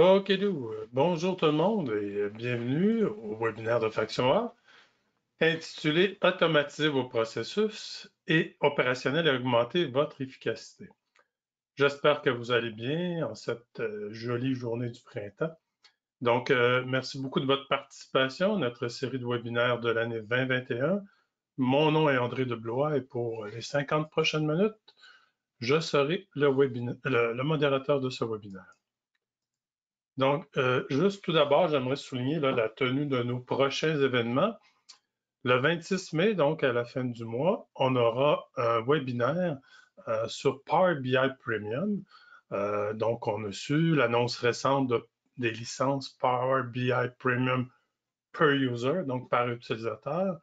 Ok, bonjour tout le monde et bienvenue au webinaire de Faction A intitulé Automatiser vos processus et opérationnel et augmenter votre efficacité. J'espère que vous allez bien en cette jolie journée du printemps. Donc, merci beaucoup de votre participation à notre série de webinaires de l'année 2021. Mon nom est André Deblois et pour les 50 prochaines minutes, je serai le modérateur de ce webinaire. Donc, juste tout d'abord, j'aimerais souligner là, la tenue de nos prochains événements. Le 26 mai, donc à la fin du mois, on aura un webinaire sur Power BI Premium. Donc, on a su l'annonce récente des licences Power BI Premium per user, donc par utilisateur.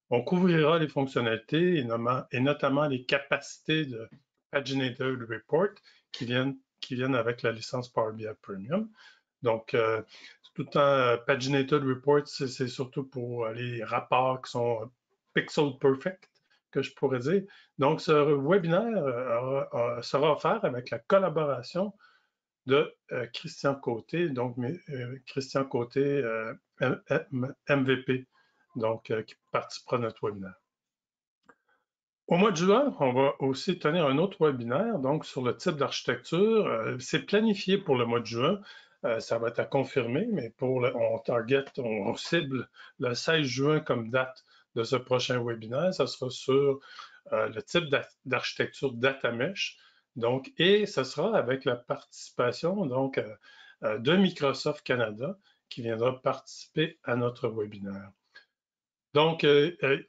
On couvrira les fonctionnalités et notamment les capacités de Paginated Report qui viennent avec la licence Power BI Premium. Donc, tout en Paginated Reports, c'est surtout pour les rapports qui sont pixel perfect, que je pourrais dire. Donc, ce webinaire sera offert avec la collaboration de Christian Côté, donc Christian Côté MVP, donc qui participera à notre webinaire. Au mois de juin, on va aussi tenir un autre webinaire, donc sur le type d'architecture. C'est planifié pour le mois de juin. Ça va être à confirmer, mais on cible le 16 juin comme date de ce prochain webinaire. Ça sera sur le type d'architecture data mesh. Donc, et ce sera avec la participation de Microsoft Canada qui viendra participer à notre webinaire. Donc,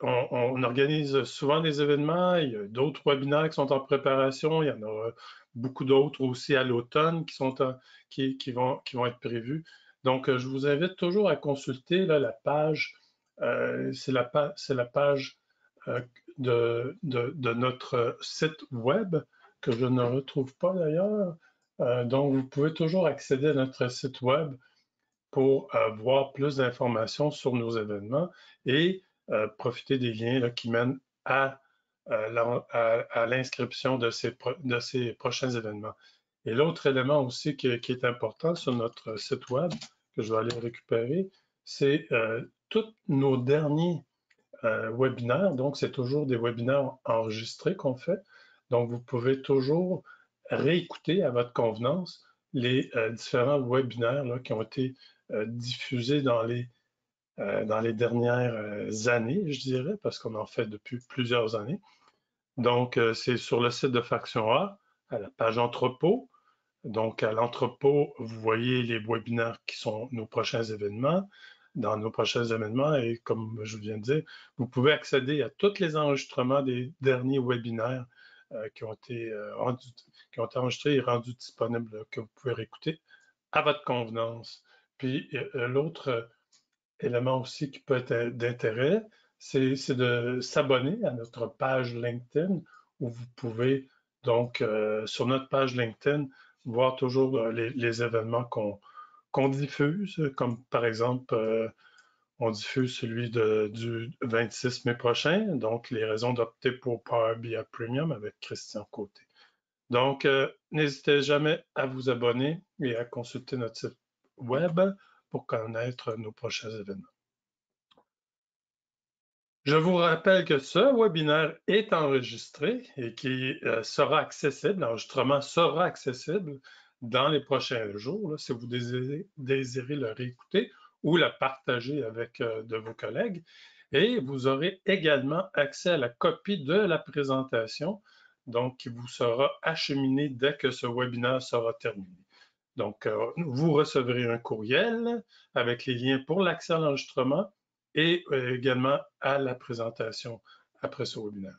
on organise souvent des événements. Il y a d'autres webinaires qui sont en préparation. Il y en aura beaucoup d'autres aussi à l'automne qui vont être prévus. Donc, je vous invite toujours à consulter là, la page. C'est la page de notre site web que je ne retrouve pas d'ailleurs. Donc, vous pouvez toujours accéder à notre site web pour voir plus d'informations sur nos événements et profiter des liens là, qui mènent à l'inscription de ces prochains événements. Et l'autre élément aussi qui est important sur notre site web, que je vais aller récupérer, c'est tous nos derniers webinaires. Donc, c'est toujours des webinaires enregistrés qu'on fait. Donc, vous pouvez toujours réécouter à votre convenance les différents webinaires là, qui ont été diffusés dans les dernières années, je dirais, parce qu'on en fait depuis plusieurs années. Donc, c'est sur le site de Faction A, à la page entrepôt. Donc, à l'entrepôt, vous voyez les webinaires qui sont nos prochains événements. Dans nos prochains événements, et comme je viens de dire, vous pouvez accéder à tous les enregistrements des derniers webinaires qui ont été enregistrés et rendus disponibles, que vous pouvez réécouter à votre convenance. Puis, l'autre élément aussi qui peut être d'intérêt, c'est de s'abonner à notre page LinkedIn où vous pouvez donc sur notre page LinkedIn voir toujours les événements qu'on diffuse, comme par exemple on diffuse celui du 26 mai prochain, donc les raisons d'opter pour Power BI Premium avec Christian Côté. Donc, n'hésitez jamais à vous abonner et à consulter notre site web pour connaître nos prochains événements. Je vous rappelle que ce webinaire est enregistré et qui sera accessible, l'enregistrement sera accessible dans les prochains jours, là, si vous désirez le réécouter ou le partager avec de vos collègues. Et vous aurez également accès à la copie de la présentation, donc qui vous sera acheminée dès que ce webinaire sera terminé. Donc, vous recevrez un courriel avec les liens pour l'accès à l'enregistrement et également à la présentation après ce webinaire.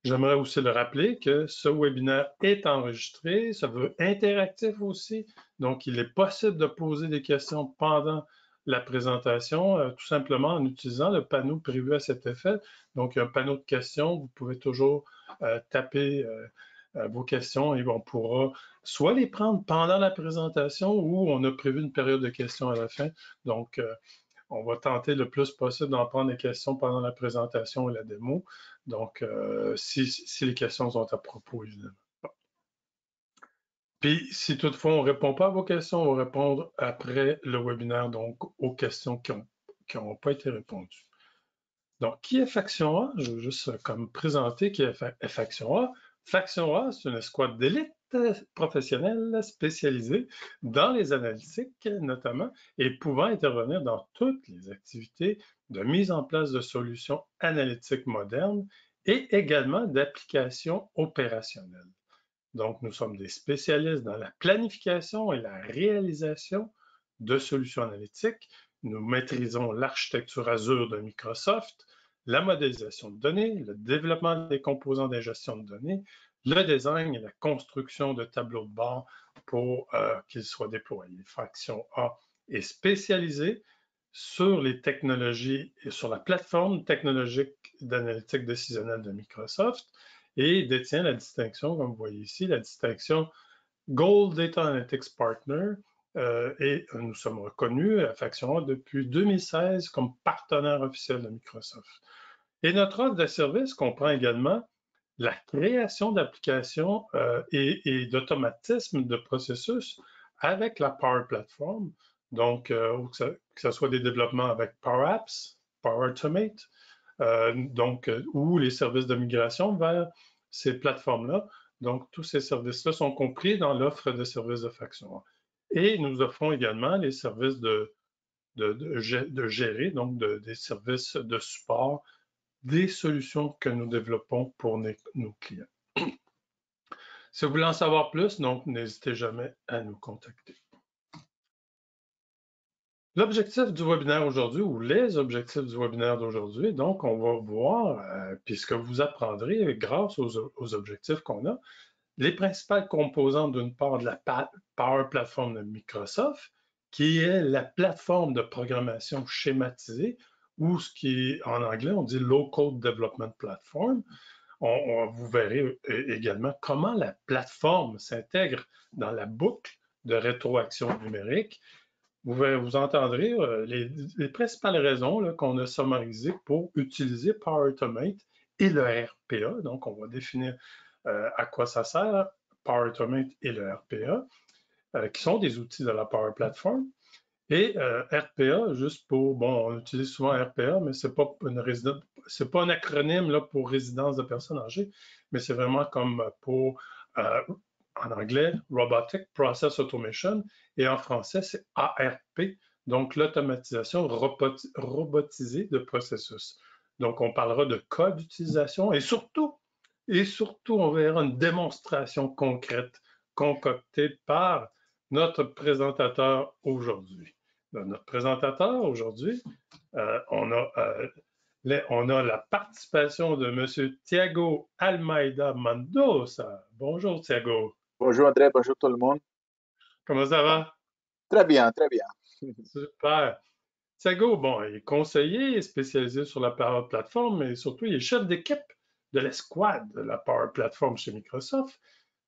J'aimerais aussi le rappeler que ce webinaire est enregistré, ça veut interactif aussi, donc il est possible de poser des questions pendant la présentation, tout simplement en utilisant le panneau prévu à cet effet. Donc, il y a un panneau de questions, vous pouvez toujours taper vos questions et on pourra soit les prendre pendant la présentation ou on a prévu une période de questions à la fin. Donc, on va tenter le plus possible d'en prendre des questions pendant la présentation et la démo. Donc, si les questions sont à propos, évidemment. Bon. Puis, si toutefois on ne répond pas à vos questions, on va répondre après le webinaire, donc aux questions qui n'ont pas été répondues. Donc, qui est Faction A? Je veux juste comme présenter qui est Faction A. Faction A, c'est une escouade d'élite professionnelle spécialisée dans les analytiques notamment et pouvant intervenir dans toutes les activités de mise en place de solutions analytiques modernes et également d'applications opérationnelles. Donc, nous sommes des spécialistes dans la planification et la réalisation de solutions analytiques. Nous maîtrisons l'architecture Azure de Microsoft, la modélisation de données, le développement des composants d'ingestion de données, le design et la construction de tableaux de bord pour qu'ils soient déployés. Faction A est spécialisée sur les technologies et sur la plateforme technologique d'analytique décisionnelle de Microsoft et détient la distinction, comme vous voyez ici, la distinction Gold Data Analytics Partner, et nous sommes reconnus à Faction A depuis 2016 comme partenaire officiel de Microsoft. Et notre offre de service comprend également la création d'applications et d'automatisme de processus avec la Power Platform, donc que ce soit des développements avec Power Apps, Power Automate, ou les services de migration vers ces plateformes-là. Donc, tous ces services-là sont compris dans l'offre de services de Faction A. Et nous offrons également les services de gérer, donc des services de support des solutions que nous développons pour nos clients. Si vous voulez en savoir plus, donc n'hésitez jamais à nous contacter. L'objectif du webinaire aujourd'hui, ou les objectifs du webinaire d'aujourd'hui, donc on va voir, puisque vous apprendrez grâce aux objectifs qu'on a, les principales composantes d'une part de la Power Platform de Microsoft, qui est la plateforme de programmation schématisée, ou ce qui est en anglais, on dit Low Code Development Platform. Vous verrez également comment la plateforme s'intègre dans la boucle de rétroaction numérique. Vous entendrez les principales raisons qu'on a summarisées pour utiliser Power Automate et le RPA. Donc, on va définir à quoi ça sert, Power Automate et le RPA, qui sont des outils de la Power Platform. Et RPA, juste pour, bon, on utilise souvent RPA, mais ce n'est pas un acronyme là, pour résidence de personnes âgées, mais c'est vraiment comme pour, en anglais, Robotic Process Automation, et en français, c'est ARP, donc l'automatisation robotisée de processus. Donc, on parlera de cas d'utilisation et surtout, on verra une démonstration concrète concoctée par notre présentateur aujourd'hui. Notre présentateur aujourd'hui, on a la participation de M. Thiago Almeida Mendoza. Bonjour Thiago. Bonjour André, bonjour tout le monde. Comment ça va? Très bien, très bien. Super. Thiago, bon, il est conseiller spécialisé sur la Power Platform, mais surtout, il est chef d'équipe de l'escouade de la Power Platform chez Microsoft.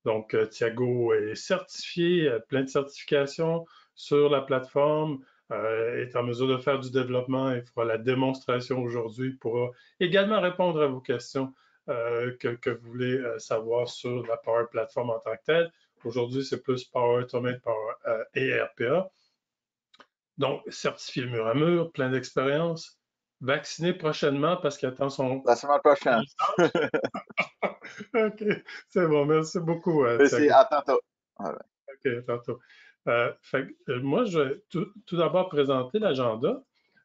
Donc, Thiago est certifié, plein de certifications sur la plateforme, est en mesure de faire du développement et fera la démonstration aujourd'hui, pourra également répondre à vos questions que vous voulez savoir sur la Power Platform en tant que telle. Aujourd'hui, c'est plus Power Automate et RPA. Donc, certifié mur à mur, plein d'expérience, vacciné prochainement parce qu'il attend son... La semaine prochaine. OK, c'est bon, merci beaucoup. Merci, à tantôt. OK, à tantôt. Moi, je vais tout d'abord présenter l'agenda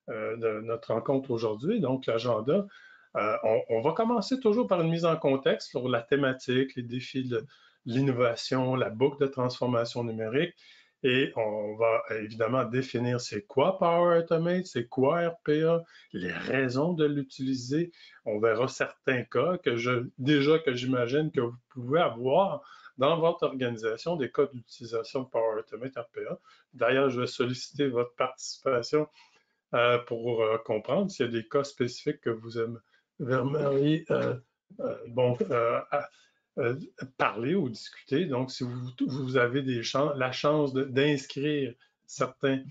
de notre rencontre aujourd'hui. Donc, l'agenda, on va commencer toujours par une mise en contexte sur la thématique, les défis de l'innovation, la boucle de transformation numérique. Et on va évidemment définir c'est quoi Power Automate, c'est quoi RPA, les raisons de l'utiliser. On verra certains cas que j'imagine que vous pouvez avoir dans votre organisation des cas d'utilisation de Power Automate RPA. D'ailleurs, je vais solliciter votre participation pour comprendre s'il y a des cas spécifiques que vous aimeriez parler ou discuter. Donc, si vous avez la chance d'inscrire certains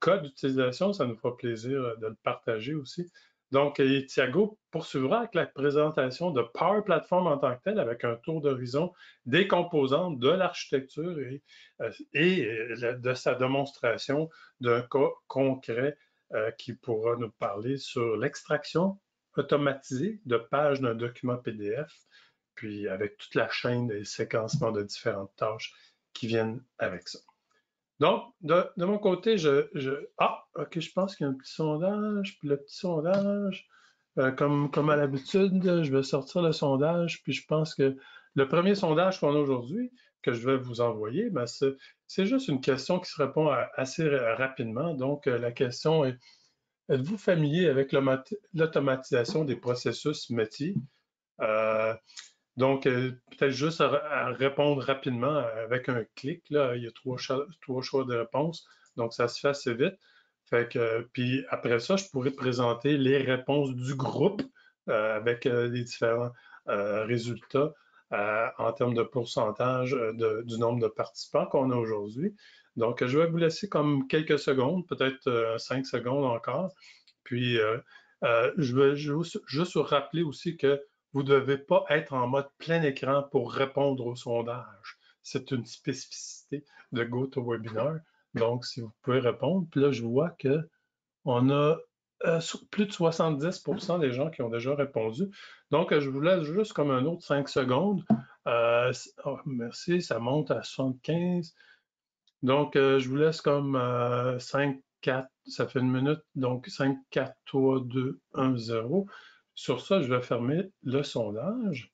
cas d'utilisation, ça nous fera plaisir de le partager aussi Donc, Thiago poursuivra avec la présentation de Power Platform en tant que tel, avec un tour d'horizon des composantes de l'architecture et de sa démonstration d'un cas concret qui pourra nous parler sur l'extraction automatisée de pages d'un document PDF, puis avec toute la chaîne des séquencements de différentes tâches qui viennent avec ça. Donc, de mon côté, OK, je pense qu'il y a un petit sondage, puis le petit sondage, comme à l'habitude, je vais sortir le sondage, puis je pense que le premier sondage qu'on a aujourd'hui, que je vais vous envoyer, ben c'est juste une question qui se répond assez rapidement. Donc, la question est, êtes-vous familier avec l'automatisation des processus métiers? Donc, peut-être juste à répondre rapidement avec un clic. Là, il y a trois choix de réponse. Donc, ça se fait assez vite. Fait que, puis après ça, je pourrais présenter les réponses du groupe avec les différents résultats en termes de pourcentage du nombre de participants qu'on a aujourd'hui. Donc, je vais vous laisser comme quelques secondes, peut-être 5 secondes encore. Puis, je vais juste vous rappeler aussi que vous ne devez pas être en mode plein écran pour répondre au sondage. C'est une spécificité de GoToWebinar. Donc, si vous pouvez répondre, puis là, je vois qu'on a plus de 70% des gens qui ont déjà répondu. Donc, je vous laisse juste comme un autre 5 secondes. Merci, ça monte à 75. Donc, je vous laisse comme 5, 4, ça fait une minute. Donc, 5, 4, 3, 2, 1, 0. Sur ça, je vais fermer le sondage.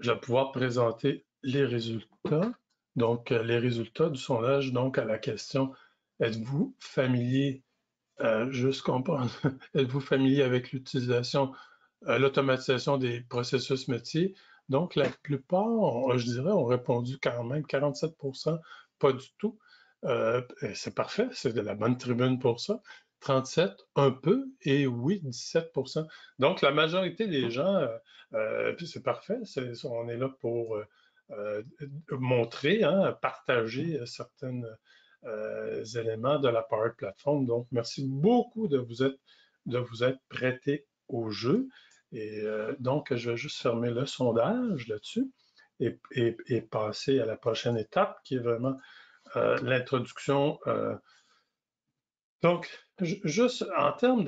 Je vais pouvoir présenter les résultats. Donc, les résultats du sondage, donc à la question, êtes-vous familier, juste comprendre, êtes-vous familier avec l'automatisation des processus métiers? Donc, la plupart, je dirais, ont répondu quand même 47%, pas du tout. C'est parfait, c'est de la bonne tribune pour ça. 37, un peu, et oui, 17%. Donc, la majorité des gens, c'est parfait, on est là pour montrer, hein, partager certains éléments de la Power Platform. Donc, merci beaucoup de vous être prêté au jeu. Et donc, je vais juste fermer le sondage là-dessus et passer à la prochaine étape qui est vraiment l'introduction. Donc, juste en termes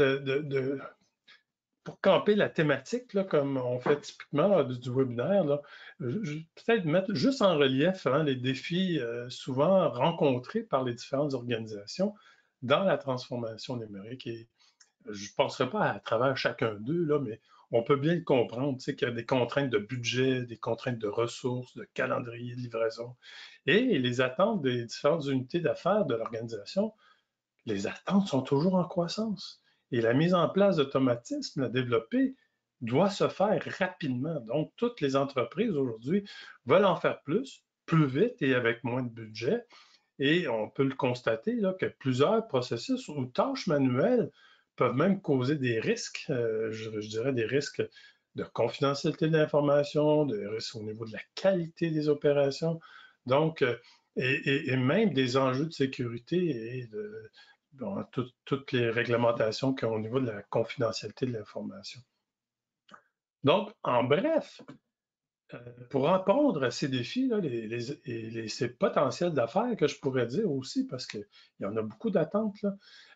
pour camper la thématique, là, comme on fait typiquement là, du webinaire, peut-être mettre juste en relief hein, les défis souvent rencontrés par les différentes organisations dans la transformation numérique. Et je ne passerai pas à travers chacun d'eux, là, mais on peut bien le comprendre, tu sais, qu'il y a des contraintes de budget, des contraintes de ressources, de calendrier de livraison. Et les attentes des différentes unités d'affaires de l'organisation, les attentes sont toujours en croissance. Et la mise en place d'automatismes à développer doit se faire rapidement. Donc, toutes les entreprises aujourd'hui veulent en faire plus vite et avec moins de budget. Et on peut le constater là, que plusieurs processus ou tâches manuelles peuvent même causer des risques, je dirais des risques de confidentialité de l'information, des risques au niveau de la qualité des opérations, donc, et même des enjeux de sécurité et de toutes les réglementations qu'il y a au niveau de la confidentialité de l'information. Donc, en bref, pour répondre à ces défis, là, ces potentiels d'affaires que je pourrais dire aussi, parce qu'il y en a beaucoup d'attentes,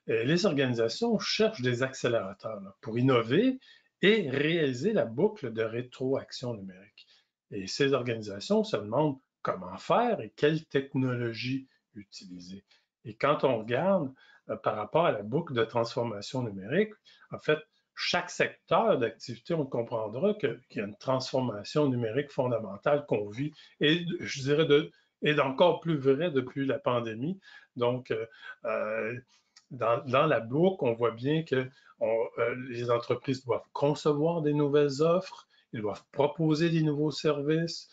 les organisations cherchent des accélérateurs là, pour innover et réaliser la boucle de rétroaction numérique. Et ces organisations se demandent comment faire et quelle technologie utiliser. Et quand on regarde par rapport à la boucle de transformation numérique, en fait, chaque secteur d'activité, on comprendra qu'il y a une transformation numérique fondamentale qu'on vit et je dirais d'encore plus vrai depuis la pandémie. Donc, dans la boucle, on voit bien que les entreprises doivent concevoir des nouvelles offres, ils doivent proposer des nouveaux services,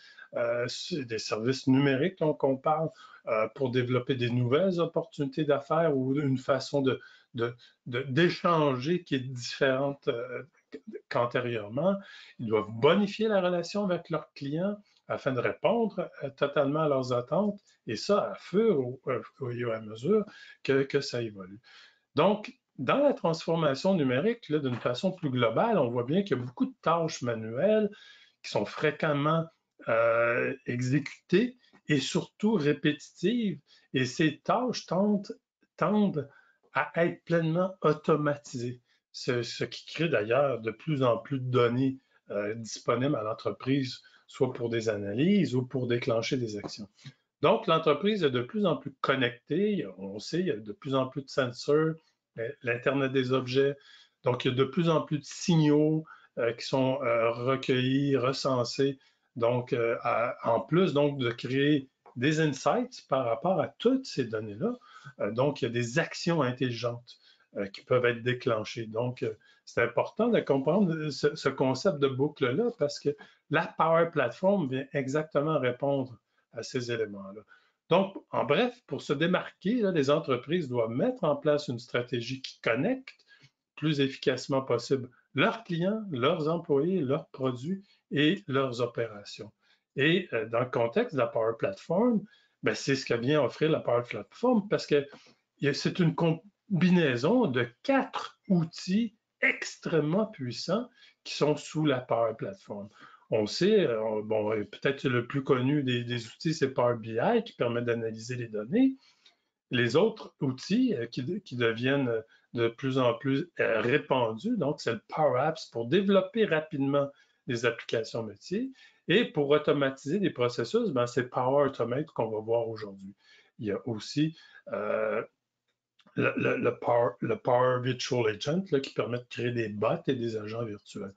des services numériques donc on parle, pour développer des nouvelles opportunités d'affaires ou une façon d'échanger qui est différente qu'antérieurement. Ils doivent bonifier la relation avec leurs clients afin de répondre totalement à leurs attentes, et ça à fur et à mesure que ça évolue. Donc, dans la transformation numérique, d'une façon plus globale, on voit bien qu'il y a beaucoup de tâches manuelles qui sont fréquemment exécutées et surtout répétitives. Et ces tâches tendent à être pleinement automatisées, ce qui crée d'ailleurs de plus en plus de données disponibles à l'entreprise, soit pour des analyses ou pour déclencher des actions. Donc, l'entreprise est de plus en plus connectée. On sait, il y a de plus en plus de sensors, l'Internet des objets. Donc, il y a de plus en plus de signaux qui sont recueillis, recensés. Donc, en plus donc, de créer des insights par rapport à toutes ces données-là, donc, il y a des actions intelligentes qui peuvent être déclenchées. Donc, c'est important de comprendre ce concept de boucle-là parce que la Power Platform vient exactement répondre à ces éléments-là. Donc, en bref, pour se démarquer, là, les entreprises doivent mettre en place une stratégie qui connecte plus efficacement possible leurs clients, leurs employés, leurs produits et leurs opérations. Et dans le contexte de la Power Platform, ben, c'est ce que vient offrir la Power Platform parce que c'est une combinaison de 4 outils extrêmement puissants qui sont sous la Power Platform. On sait, bon, peut-être le plus connu des outils, c'est Power BI qui permet d'analyser les données. Les autres outils qui deviennent de plus en plus répandus, donc c'est le Power Apps pour développer rapidement des applications métiers. Et pour automatiser des processus, ben, c'est Power Automate qu'on va voir aujourd'hui. Il y a aussi le Power Virtual Agent là, qui permet de créer des bots et des agents virtuels.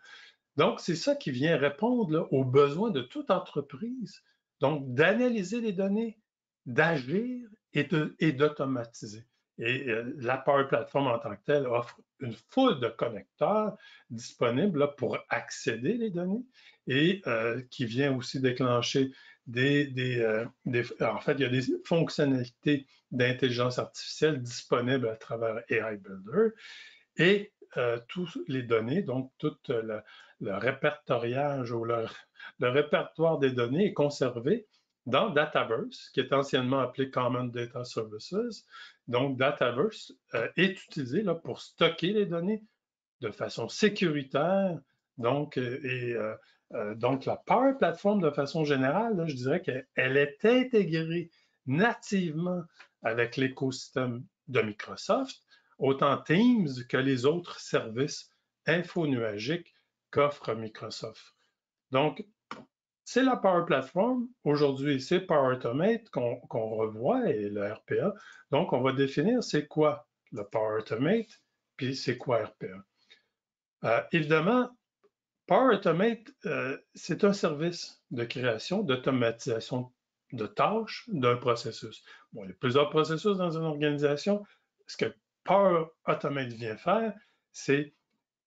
Donc, c'est ça qui vient répondre là, aux besoins de toute entreprise. Donc, d'analyser les données, d'agir et d'automatiser. Et la Power Platform en tant que telle offre une foule de connecteurs disponibles là, pour accéder les données et qui vient aussi déclencher en fait, il y a des fonctionnalités d'intelligence artificielle disponibles à travers AI Builder et toutes les données, donc tout le répertoriage ou le répertoire des données est conservé dans Dataverse, qui est anciennement appelé Common Data Services. Donc, Dataverse est utilisé là, pour stocker les données de façon sécuritaire. Donc, donc la Power Platform, de façon générale, là, je dirais qu'elle est intégrée nativement avec l'écosystème de Microsoft, autant Teams que les autres services infonuagiques qu'offre Microsoft. Donc, c'est la Power Platform. Aujourd'hui, c'est Power Automate qu'on revoit et le RPA. Donc, on va définir c'est quoi le Power Automate, puis c'est quoi RPA. Évidemment, Power Automate, c'est un service de création, d'automatisation de tâches d'un processus. Bon, il y a plusieurs processus dans une organisation. Ce que Power Automate vient faire, c'est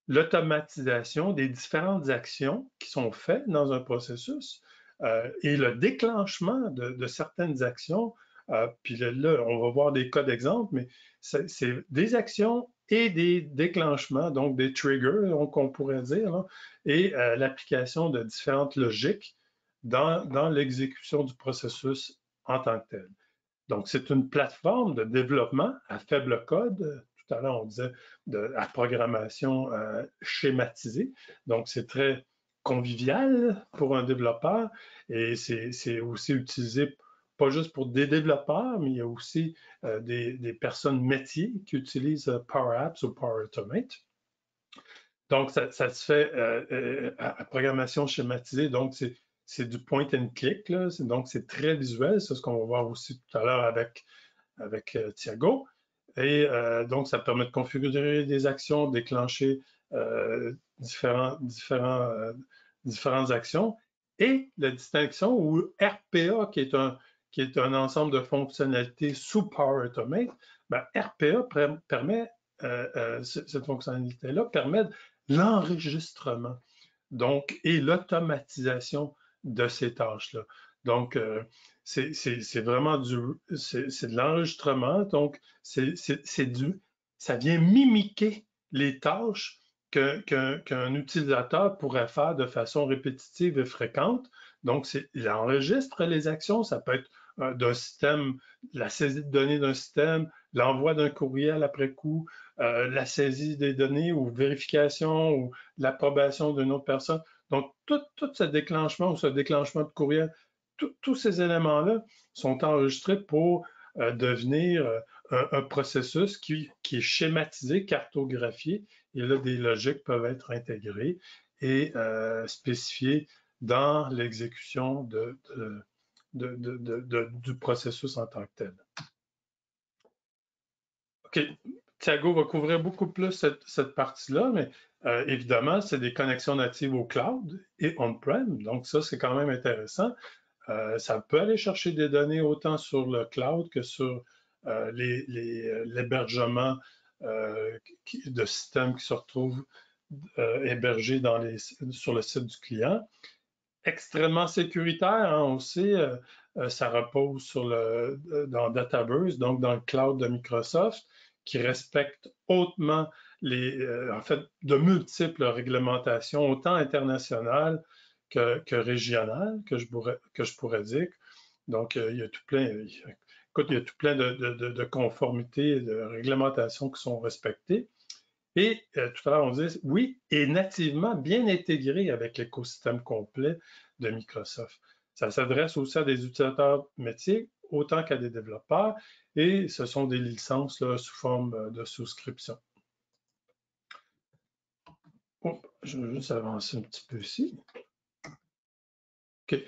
l'automatisation des différentes actions qui sont faites dans un processus et le déclenchement de certaines actions. Puis là, on va voir des cas d'exemple, mais c'est des actions et des déclenchements, donc des triggers, donc on pourrait dire, là, et l'application de différentes logiques dans l'exécution du processus en tant que tel. Donc, c'est une plateforme de développement à faible code. Tout à l'heure, on disait à programmation schématisée. Donc, c'est très convivial pour un développeur et c'est aussi utilisé pas juste pour des développeurs, mais il y a aussi des personnes métiers qui utilisent Power Apps ou Power Automate. Donc, ça se fait à programmation schématisée. Donc, c'est du point and click. Là. Donc, c'est très visuel. C'est ce qu'on va voir aussi tout à l'heure avec Thiago. Et donc, ça permet de configurer des actions, déclencher différentes actions. Et la distinction ou RPA, qui est un ensemble de fonctionnalités sous Power Automate, ben, RPA permet, cette fonctionnalité-là permet l'enregistrement donc, et l'automatisation de ces tâches-là. Donc, c'est vraiment c'est de l'enregistrement. Donc, ça vient mimiquer les tâches qu'un utilisateur pourrait faire de façon répétitive et fréquente. Donc, il enregistre les actions. Ça peut être d'un système, la saisie de données d'un système, l'envoi d'un courriel après coup, la saisie des données ou vérification ou l'approbation d'une autre personne. Donc, tout ce déclenchement ou ce déclenchement de courriel, tous ces éléments-là sont enregistrés pour devenir un processus qui est schématisé, cartographié, et là, des logiques peuvent être intégrées et spécifiées dans l'exécution du processus en tant que tel. OK. Thiago va couvrir beaucoup plus cette partie-là, mais évidemment, c'est des connexions natives au cloud et on-prem. Donc, ça, c'est quand même intéressant. Ça peut aller chercher des données autant sur le cloud que sur l'hébergement de systèmes qui se retrouvent hébergés sur le site du client. Extrêmement sécuritaire, hein, on sait, ça repose dans Dataverse, donc dans le cloud de Microsoft, qui respecte hautement en fait, de multiples réglementations, autant internationales que régionales, que je pourrais dire. Donc, il y a tout plein, écoute, il y a tout plein de conformités, de réglementations qui sont respectées. Et tout à l'heure, on disait, oui, et nativement bien intégré avec l'écosystème complet de Microsoft. Ça s'adresse aussi à des utilisateurs métiers autant qu'à des développeurs, et ce sont des licences là, sous forme de souscription. Oh, je vais juste avancer un petit peu ici. OK.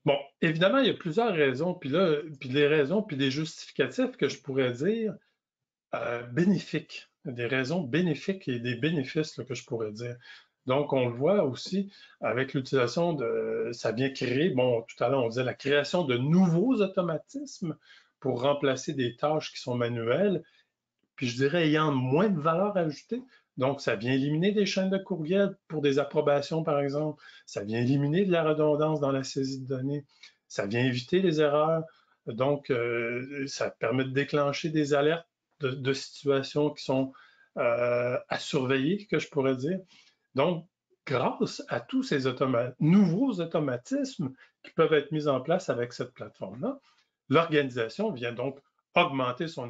Bon, évidemment, il y a plusieurs raisons, puis des raisons, puis des justificatifs que je pourrais dire bénéfiques, des raisons bénéfiques et des bénéfices là, que je pourrais dire. Donc, on le voit aussi avec l'utilisation ça vient créer, bon, tout à l'heure, on disait la création de nouveaux automatismes pour remplacer des tâches qui sont manuelles, puis je dirais ayant moins de valeur ajoutée. Donc, ça vient éliminer des chaînes de courriel pour des approbations, par exemple. Ça vient éliminer de la redondance dans la saisie de données. Ça vient éviter les erreurs. Donc, ça permet de déclencher des alertes de situations qui sont à surveiller, que je pourrais dire. Donc, grâce à tous ces nouveaux automatismes qui peuvent être mis en place avec cette plateforme-là, l'organisation vient donc augmenter son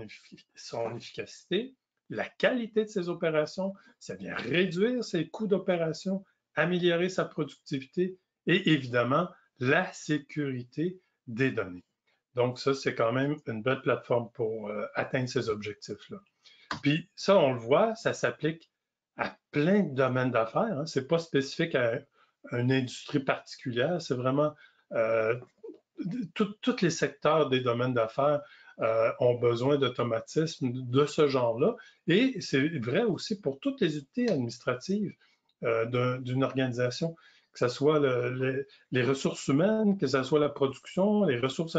efficacité, la qualité de ses opérations, ça vient réduire ses coûts d'opération, améliorer sa productivité et évidemment la sécurité des données. Donc ça, c'est quand même une belle plateforme pour atteindre ces objectifs-là. Puis ça, on le voit, ça s'applique à plein de domaines d'affaires. Hein. Ce n'est pas spécifique à une industrie particulière, c'est vraiment tous les secteurs des domaines d'affaires ont besoin d'automatismes de ce genre-là. Et c'est vrai aussi pour toutes les unités administratives d'une organisation, que ce soit les ressources humaines, que ce soit la production, les ressources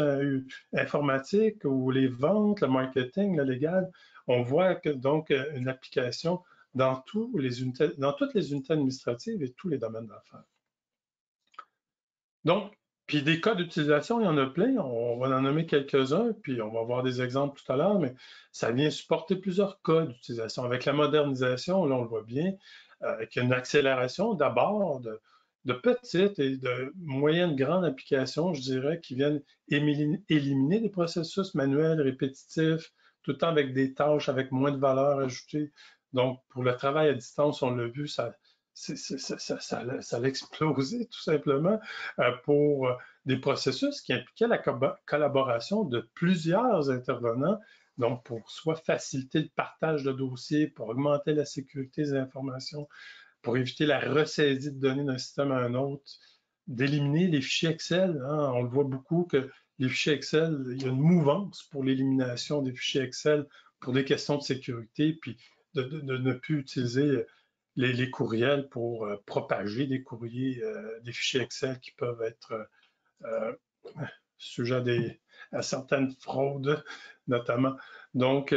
informatiques ou les ventes, le marketing, le légal. On voit que donc une application dans toutes les unités administratives et tous les domaines d'affaires. Donc, puis des cas d'utilisation, il y en a plein. On va en nommer quelques-uns, puis on va voir des exemples tout à l'heure, mais ça vient supporter plusieurs cas d'utilisation. Avec la modernisation, là, on le voit bien, qu'il y a une accélération d'abord de petites et de moyennes grandes applications, je dirais, qui viennent éliminer des processus manuels répétitifs, tout le temps avec des tâches avec moins de valeur ajoutée. Donc, pour le travail à distance, on l'a vu, ça a explosé tout simplement pour des processus qui impliquaient la collaboration de plusieurs intervenants, donc pour soit faciliter le partage de dossiers, pour augmenter la sécurité des informations, pour éviter la ressaisie de données d'un système à un autre, d'éliminer les fichiers Excel. Hein. On le voit beaucoup que les fichiers Excel, il y a une mouvance pour l'élimination des fichiers Excel pour des questions de sécurité, puis de ne plus utiliser les courriels pour propager des courriers, des fichiers Excel qui peuvent être sujets à certaines fraudes, notamment. Donc,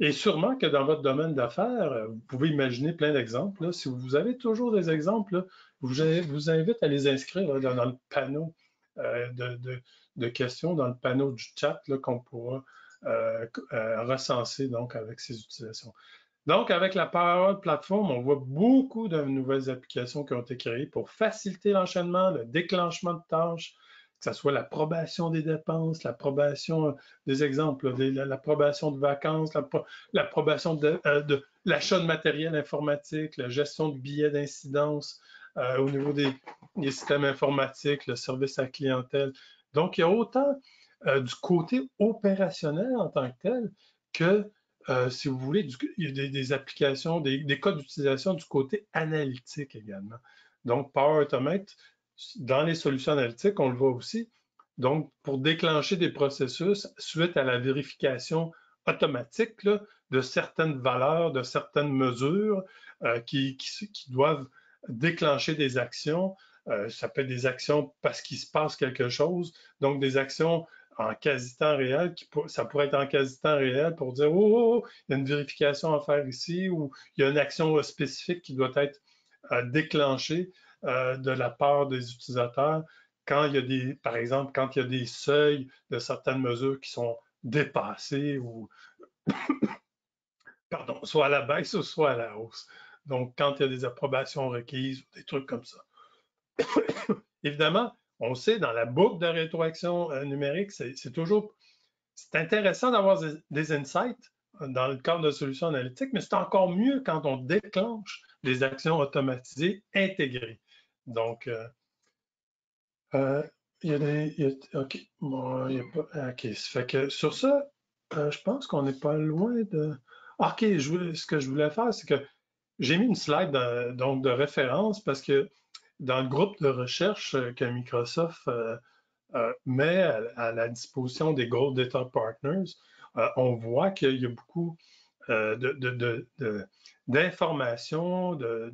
et sûrement que dans votre domaine d'affaires, vous pouvez imaginer plein d'exemples. Si vous avez toujours des exemples, là, je vous invite à les inscrire là, dans le panneau de questions, dans le panneau du chat qu'on pourra recenser donc avec ces utilisations. Donc, avec la Power Platform, on voit beaucoup de nouvelles applications qui ont été créées pour faciliter l'enchaînement, le déclenchement de tâches, que ce soit l'approbation des dépenses, l'approbation des exemples, l'approbation de vacances, l'approbation de l'achat de matériel informatique, la gestion de billets d'incidence au niveau des systèmes informatiques, le service à la clientèle. Donc, il y a autant du côté opérationnel en tant que tel que, si vous voulez, il y a des applications, des cas d'utilisation du côté analytique également. Donc, Power Automate, dans les solutions analytiques, on le voit aussi. Donc, pour déclencher des processus suite à la vérification automatique là, de certaines valeurs, de certaines mesures qui doivent déclencher des actions. Ça peut être des actions parce qu'il se passe quelque chose, donc des actions en quasi-temps réel, ça pourrait être en quasi-temps réel pour dire oh, il y a une vérification à faire ici ou il y a une action spécifique qui doit être déclenchée de la part des utilisateurs quand il y a des, par exemple, quand il y a des seuils de certaines mesures qui sont dépassés ou, pardon, soit à la baisse ou soit à la hausse. Donc, quand il y a des approbations requises ou des trucs comme ça. Évidemment, on sait, dans la boucle de rétroaction numérique, c'est intéressant d'avoir des insights dans le cadre de solutions analytiques, mais c'est encore mieux quand on déclenche des actions automatisées intégrées. Donc, il y a des. OK. Bon, il y a pas. OK. Ça fait que sur ça, je pense qu'on n'est pas loin de. OK. Ce que je voulais faire, c'est que j'ai mis une slide donc de référence parce que dans le groupe de recherche que Microsoft met à la disposition des Gold Data Partners, on voit qu'il y a beaucoup d'informations, de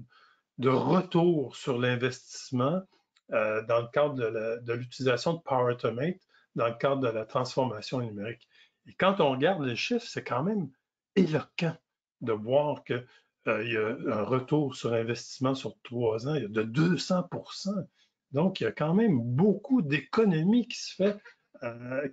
retour sur l'investissement dans le cadre de l'utilisation de Power Automate, dans le cadre de la transformation numérique. Et quand on regarde les chiffres, c'est quand même éloquent de voir qu'il y a un retour sur investissement sur 3 ans, il y a de 200%. Donc, il y a quand même beaucoup d'économies qui se fait,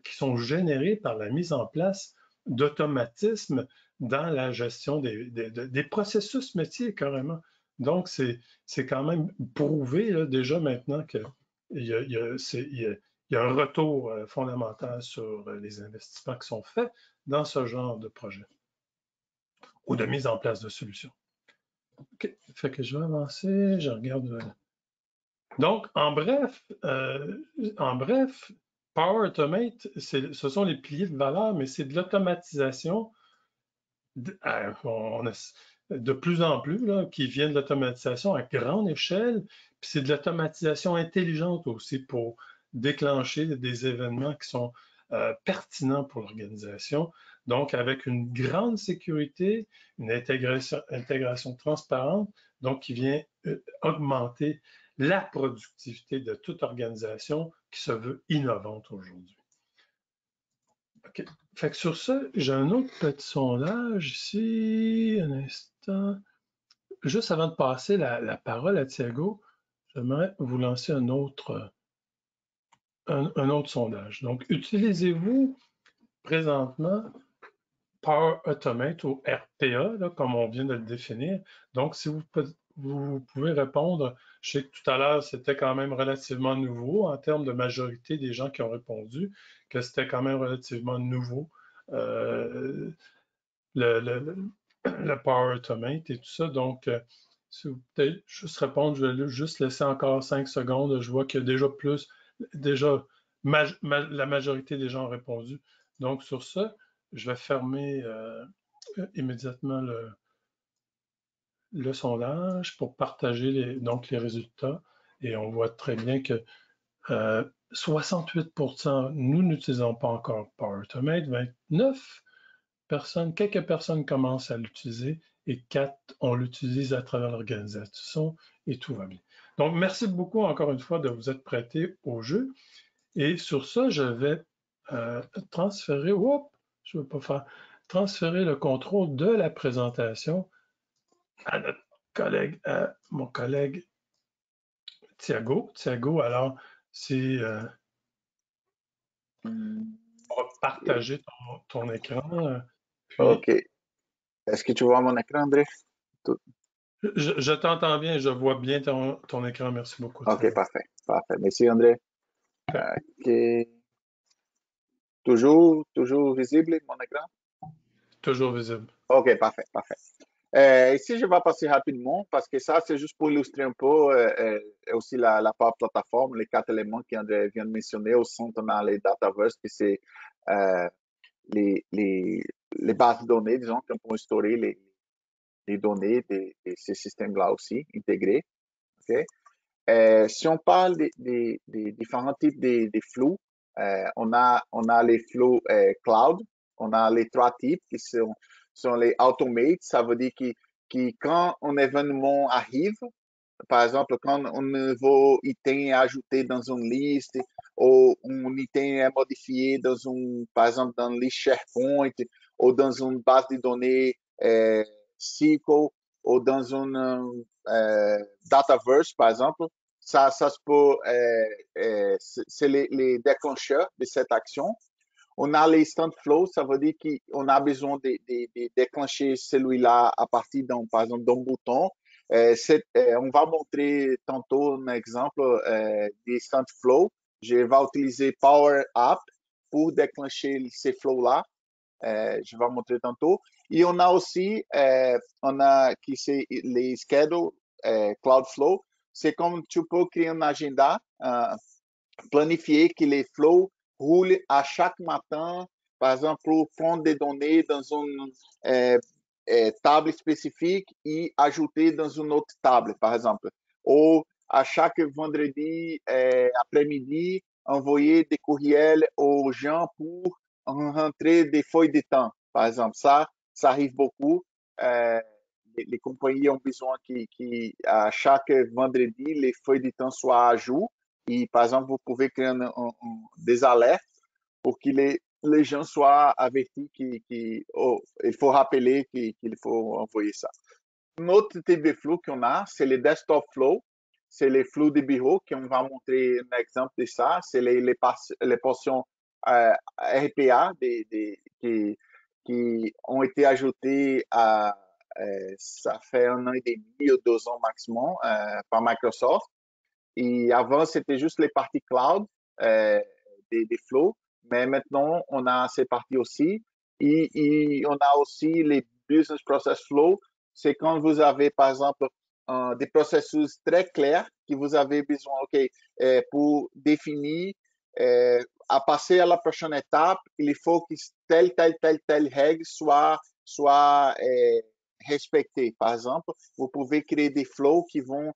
qui sont générées par la mise en place d'automatismes dans la gestion des processus métiers carrément. Donc, c'est quand même prouvé là, déjà maintenant qu'il y a, il y a un retour fondamental sur les investissements qui sont faits dans ce genre de projet ou de mise en place de solutions. OK, fait que je vais avancer, je regarde. Donc, en bref, Power Automate, ce sont les piliers de valeur, mais c'est de l'automatisation on a de plus en plus là, qui vient de l'automatisation à grande échelle, puis c'est de l'automatisation intelligente aussi pour déclencher des événements qui sont pertinents pour l'organisation. Donc, avec une grande sécurité, une intégration transparente, donc qui vient augmenter la productivité de toute organisation qui se veut innovante aujourd'hui. OK. Fait que sur ça, j'ai un autre petit sondage ici. Un instant. Juste avant de passer la parole à Thiago, j'aimerais vous lancer un autre sondage. Donc, utilisez-vous présentement Power Automate ou RPA, là, comme on vient de le définir? Donc, si vous pouvez répondre, je sais que tout à l'heure, c'était quand même relativement nouveau en termes de majorité des gens qui ont répondu, que c'était quand même relativement nouveau. Euh, le Power Automate et tout ça. Donc, si vous peut-être juste répondre, je vais juste laisser encore 5 secondes. Je vois qu'il y a déjà la majorité des gens ont répondu. Donc, sur ça, je vais fermer immédiatement le sondage pour partager donc les résultats. Et on voit très bien que 68%, nous n'utilisons pas encore Power Automate, 29 quelques personnes commencent à l'utiliser et 4, on l'utilise à travers l'organisation et tout va bien. Donc, merci beaucoup encore une fois de vous être prêté au jeu. Et sur ça, je vais transférer le contrôle de la présentation à mon collègue Thiago. Thiago, alors, c'est on va partager ton écran. Puis, Ok. Est-ce que tu vois mon écran, André? Tout- je t'entends bien, je vois bien ton écran. Merci beaucoup, Ok, Thiago. parfait. Parfait. Merci, André. OK. Toujours visible mon écran? Toujours visible. OK, parfait, parfait. Ici, je vais passer rapidement parce que ça, c'est juste pour illustrer un peu aussi la Power Plateforme, les quatre éléments qu'André vient de mentionner. Au centre, on a les Dataverse, qui c'est euh, les, les, les bases de données, disons, qu'on peut stocker les données de ces systèmes-là aussi, intégrés. OK? Si on parle des différents types de flux, on a les flux cloud, on a les trois types qui sont les automates, ça veut dire que quand un événement arrive, par exemple, quand un nouveau item est ajouté dans une liste ou un item est modifié par exemple, dans une liste SharePoint ou dans une base de données SQL ou dans une Dataverse, par exemple, ça se peut, c'est les déclencheurs de cette action. On a les instant flow, ça veut dire qu'on a besoin de déclencher celui-là à partir par exemple, d'un bouton. On va montrer tantôt un exemple d'instant flow. Je vais utiliser Power App pour déclencher ces flows-là. Je vais montrer tantôt. Et on a aussi, qui c'est les schedule Cloudflow. C'est comme tu peux créer un agenda, planifier que les flows roulent à chaque matin, par exemple, pour prendre des données dans une table spécifique et ajouter dans une autre table, par exemple. Ou à chaque vendredi après-midi, envoyer des courriels aux gens pour rentrer des feuilles de temps, par exemple. Ça arrive beaucoup. Euh, les compagnies ont besoin à chaque vendredi, les feuilles de temps soient à jour. Et, par exemple, vous pouvez créer des alertes pour que les gens soient avertis qu'il faut rappeler qu'il faut envoyer ça. Un autre type de flux qu'on a, c'est les desktop flow. C'est les flux de bureau qu'on va montrer un exemple de ça. C'est les portions RPA qui ont été ajoutées ça fait 1 an et demi ou 2 ans maximum par Microsoft. Et avant, c'était juste les parties cloud des flows. Mais maintenant, on a ces parties aussi. Et on a aussi les business process flow. C'est quand vous avez, par exemple, des processus très clairs que vous avez besoin, OK, pour définir, à passer à la prochaine étape, il faut que telle règle soit respectée. Par exemple, vous pouvez créer des flows qui vont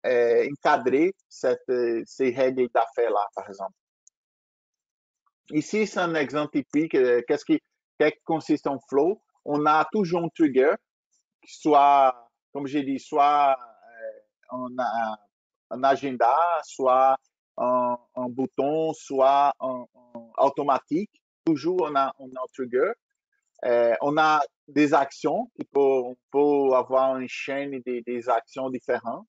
encadrer ces règles d'affaires-là, par exemple. Ici, c'est un exemple typique. Qu'est-ce qui consiste en flow? On a toujours un trigger, soit, comme j'ai dit, soit un agenda, soit un bouton, soit un automatique. Toujours, on a un trigger. On a des actions, on peut avoir une chaîne des actions différentes.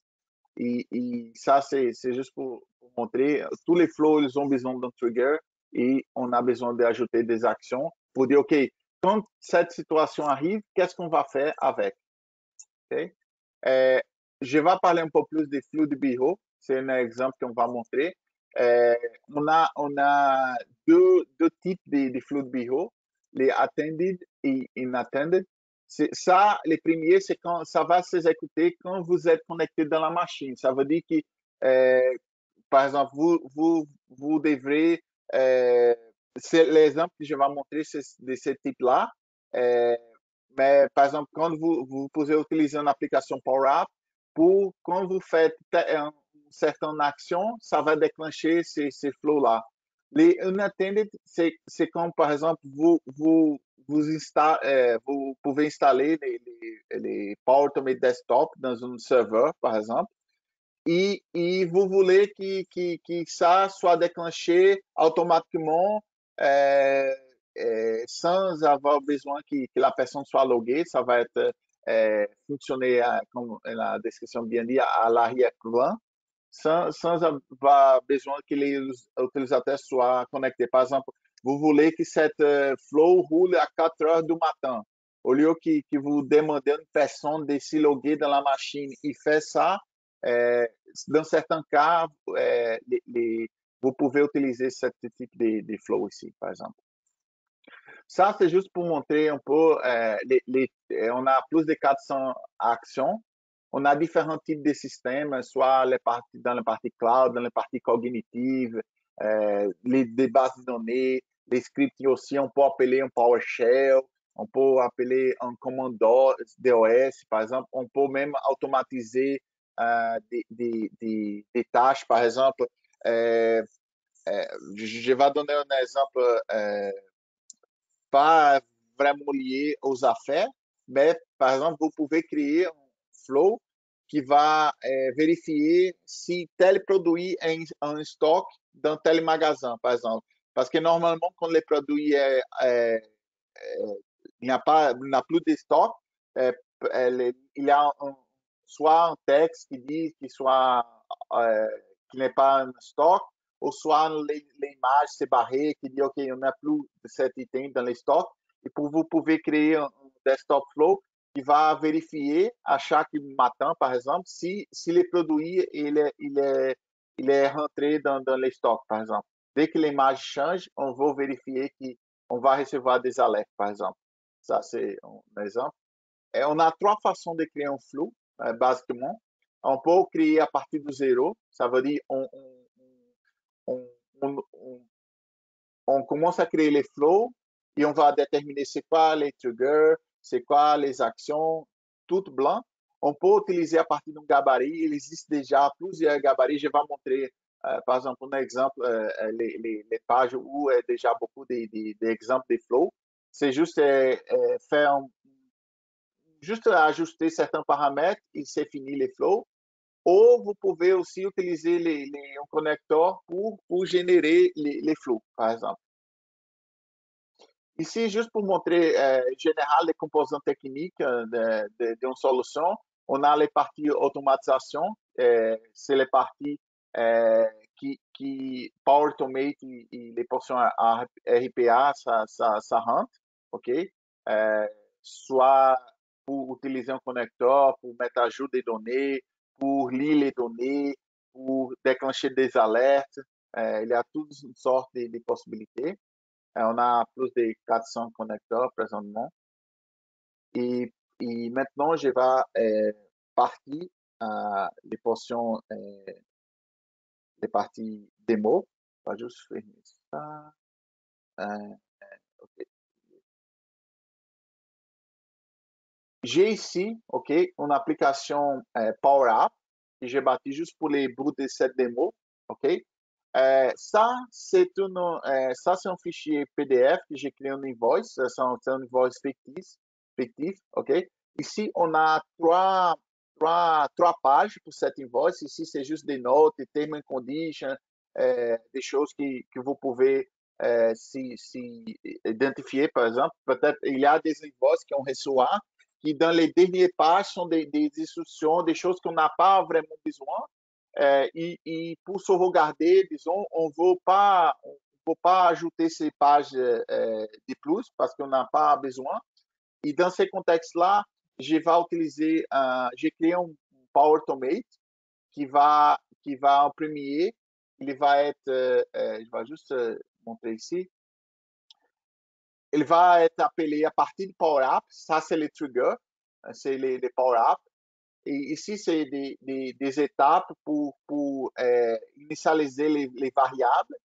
Et ça, c'est juste pour montrer. Tous les flows, ils ont besoin d'un trigger et on a besoin d'ajouter des actions pour dire, OK, quand cette situation arrive, qu'est-ce qu'on va faire avec? Okay? Euh, je vais parler un peu plus des flux de bureau. C'est un exemple qu'on va montrer. Euh, on a deux types de flux de bureau, les attended et inattended. Ça, les premiers, c'est quand ça va s'exécuter quand vous êtes connecté dans la machine. Ça veut dire que, euh, par exemple, vous devrez, c'est l'exemple que je vais montrer de ce type-là. Euh, mais par exemple, quand vous pouvez utiliser une application Power App, quand vous faites une certaine action, ça va déclencher ces flows-là. Les unattended, c'est comme par exemple, vous pouvez installer les Power Automate Desktop dans un serveur, par exemple, et vous voulez que ça soit déclenché automatiquement euh, sans avoir besoin que la personne soit loguée. Ça va être fonctionner, comme la description bien dit, à l'arrière-plan, sans avoir besoin que les utilisateurs soient connectés. Par exemple, vous voulez que cette flow roule à 4 heures du matin. Au lieu que vous demandez à une personne de se loguer dans la machine et faire ça, dans certains cas, vous pouvez utiliser ce type de flow ici, par exemple. Ça, c'est juste pour montrer un peu, on a plus de 400 actions. On a différents types de systèmes, soit dans la partie cloud, dans la partie cognitive, des bases de données, les scripts aussi, on peut appeler un PowerShell, on peut appeler un commande DOS, par exemple. On peut même automatiser des tâches, par exemple. Euh, je vais donner un exemple pas vraiment lié aux affaires, mais par exemple, vous pouvez créer un flow qui va vérifier si tel produit est en stock dans tel magasin, par exemple. Parce que normalement, quand les produits il n'a plus de stock, euh, il y a soit un texte qui dit euh, qu'il n'est pas en stock, ou soit l'image s'est barrée qui dit OK, on n'a plus de cet item dans les stocks. Et vous pouvez créer un desktop flow qui va vérifier à chaque matin, par exemple, si le produit il est rentré dans les stocks, par exemple. Dès que l'image change, on va vérifier qu'on va recevoir des alertes, par exemple. Ça, c'est un exemple. Et on a trois façons de créer un flow, basiquement. On peut créer à partir de zéro. Ça veut dire on, on, on, on commence à créer les flows et on va déterminer c'est quoi les triggers, c'est quoi les actions, tout blanc. On peut utiliser à partir d'un gabarit. Il existe déjà plusieurs gabarits. Je vais montrer, par exemple, un exemple, les pages où il y a déjà beaucoup d'exemples de flows. C'est juste faire juste ajuster certains paramètres et c'est fini les flows. Ou vous pouvez aussi utiliser un connecteur pour générer les flows, par exemple. Ici, juste pour montrer général les composants techniques d'une solution, on a les parties automatisation, c'est les parties qui Power Automate et les portions RPA, ça rentre, ok? Soit pour utiliser un connecteur, pour mettre à jour des données, pour lire les données, pour déclencher des alertes. Il y a toutes sortes de possibilités. On a plus de 400 connecteurs présentement. Et, et maintenant, je vais partir les portions, les parties démo. Je vais juste finir ça. Euh, ok. J'ai ici, OK, une application Power App que j'ai bâtie juste pour les bouts de cette démo. OK? Ça, c'est un fichier PDF que j'ai créé un invoice. C'est un invoice fictif. OK? Ici, on a trois pages pour cette invoice. Ici, c'est juste des notes, des terms and conditions, des choses que vous pouvez si identifier, par exemple. Peut-être il y a des invoices qu'on reçoit qui, dans les dernières pages, sont des instructions, des choses qu'on n'a pas vraiment besoin. Pour sauvegarder, disons, on ne veut pas ajouter ces pages de plus parce qu'on n'a pas besoin. Et dans ces contextes-là, j'ai créé un Power Automate qui va en premier, il va être, je vais juste montrer ici, il va être appelé à partir de Power App. Ça, c'est les triggers, c'est les Power App. Et ici, c'est des étapes pour initialiser les variables.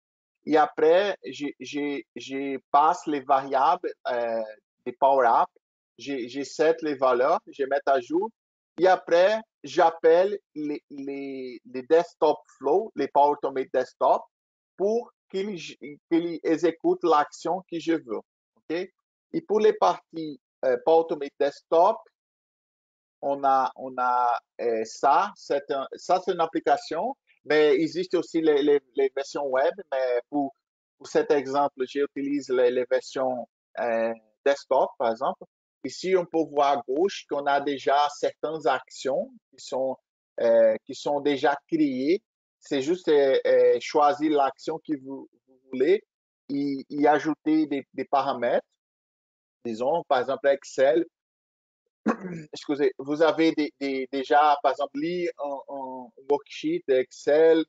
Et après, je passe les variables des Power App. Je set les valeurs, je mets à jour. Et après, j'appelle les desktop flow, les Power Automate Desktop, pour qu'il exécute l'action que je veux. Okay? Et pour les parties Power Automate Desktop, on a ça, ça c'est une application, mais il existe aussi les versions web, mais pour cet exemple, j'utilise les versions desktop, par exemple. Ici, on peut voir à gauche qu'on a déjà certaines actions qui sont déjà créées. C'est juste choisir l'action que vous voulez et ajouter des paramètres. Disons, par exemple, Excel, excusez, vous avez déjà, par exemple, lu un worksheet Excel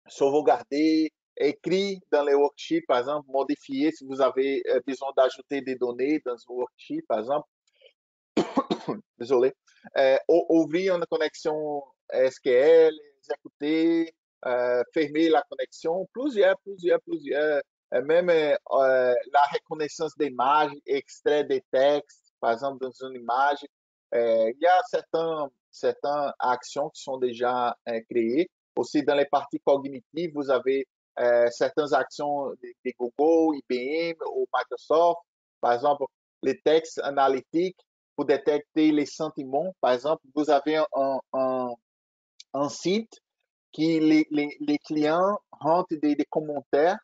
sauvegarder, écrit dans les worksheets, par exemple, modifier si vous avez besoin d'ajouter des données dans un worksheet, par exemple. Désolé. Ouvrir une connexion SQL, exécuter, fermer la connexion, plusieurs. Même la reconnaissance d'images, extrait des textes, par exemple, dans une image. Il y a certaines actions qui sont déjà créées. Aussi, dans les parties cognitives, vous avez certaines actions de Google, IBM ou Microsoft. Par exemple, les textes analytiques pour détecter les sentiments. Par exemple, vous avez un site qui les clients rentrent des commentaires,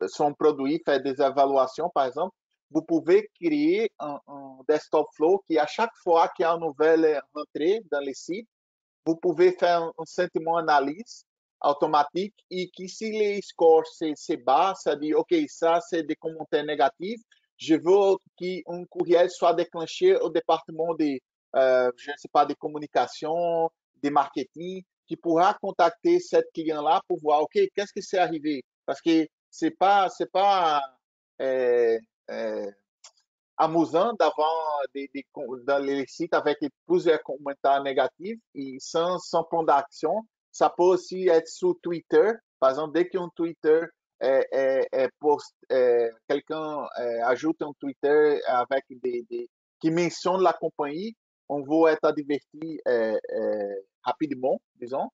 sont produits, fait des évaluations, par exemple. Vous pouvez créer un desktop flow qui, à chaque fois qu'il y a une nouvelle rentrée dans les sites, vous pouvez faire un sentiment analyse automatique et que si les scores c'est bas, ça dit, OK, ça c'est des commentaires négatifs, je veux qu'un courriel soit déclenché au département je ne sais pas, de communication, de marketing, qui pourra contacter cette client-là pour voir, OK, qu'est-ce qui s'est arrivé? Parce que c'est pas euh, euh, amusant d'avoir dans les sites avec plusieurs commentaires négatifs et sans point d'action. Ça peut aussi être sur Twitter. Par exemple, dès qu'un Twitter quelqu'un ajoute un Twitter avec qui mentionne la compagnie, on va être averti rapidement, disons.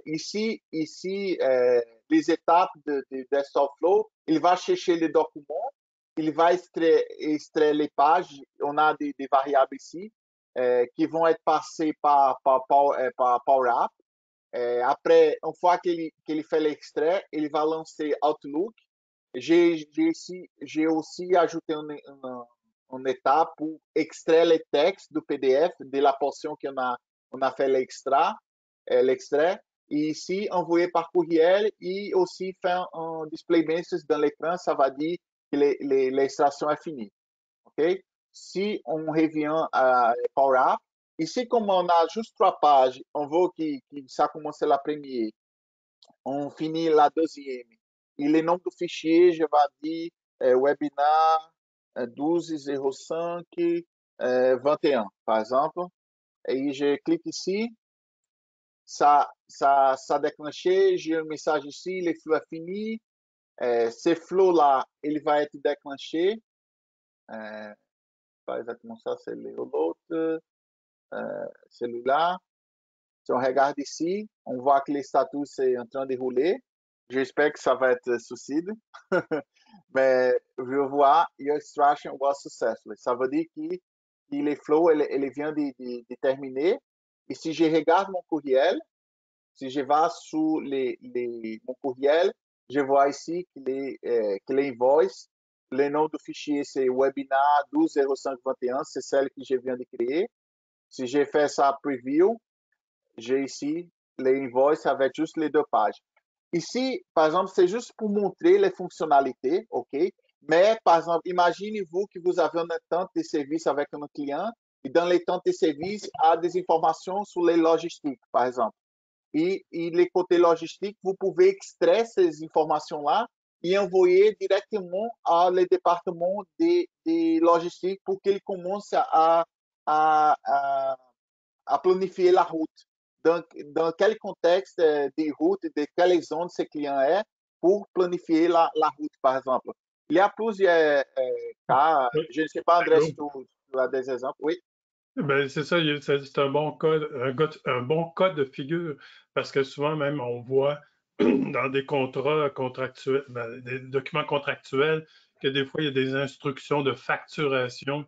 Ici les étapes de Desktop Flow, il va chercher les documents, il va extraire les pages. On a des variables ici qui vont être passées par Power App. Après, une fois qu'il fait l'extrait, il va lancer Outlook. J'ai aussi ajouté une étape pour extraire les textes du PDF de la portion on a fait l'extrait. Et ici, envoyer par courriel et aussi faire un display message dans l'écran, ça va dire que l'extraction est finie. OK? Si on revient à Power App, ici, comme on a juste 3 pages, on veut que ça commence la première, on finit la deuxième. Et le nom du fichier, je vais dire webinar 1205 21, par exemple. Et je clique ici, ça déclenché, j'ai un message ici, le flux est fini. Ce flux-là, il va être déclenché. Pas exactement ça, c'est l'autre, celui-là. Si on regarde ici, on voit que le status est en train de rouler. J'espère que ça va être suicide. Mais je vois, your extraction was successful. Ça veut dire que le flow, ele vient de terminer. Et si je regarde mon courriel, si je vais sur mon courriel, je vois ici que l'invoice, le nom du fichier, c'est webinar 120521, c'est celle que je viens de créer. Si je fais ça preview, j'ai ici l'invoice avec juste les 2 pages. Ici, par exemple, c'est juste pour montrer les fonctionnalités, OK? Mais, par exemple, imaginez-vous que vous avez une attente de service avec un client et dans les temps de service, il y a des informations sur les logistiques, par exemple. Et les côtés logistiques, vous pouvez extraire ces informations-là et envoyer directement à le département de logistique pour qu'il commence à, à, à planifier la route. Dans quel contexte de route, de quelle zone ce client est pour planifier la route, par exemple. Il y a plusieurs cas. Oui, Je ne sais pas, André, si d'accord. tu as des exemples. Oui, Ben, c'est ça, c'est un bon cas, un bon cas de figure, parce que souvent même on voit dans des contrats contractuels, des documents contractuels, que des fois il y a des instructions de facturation,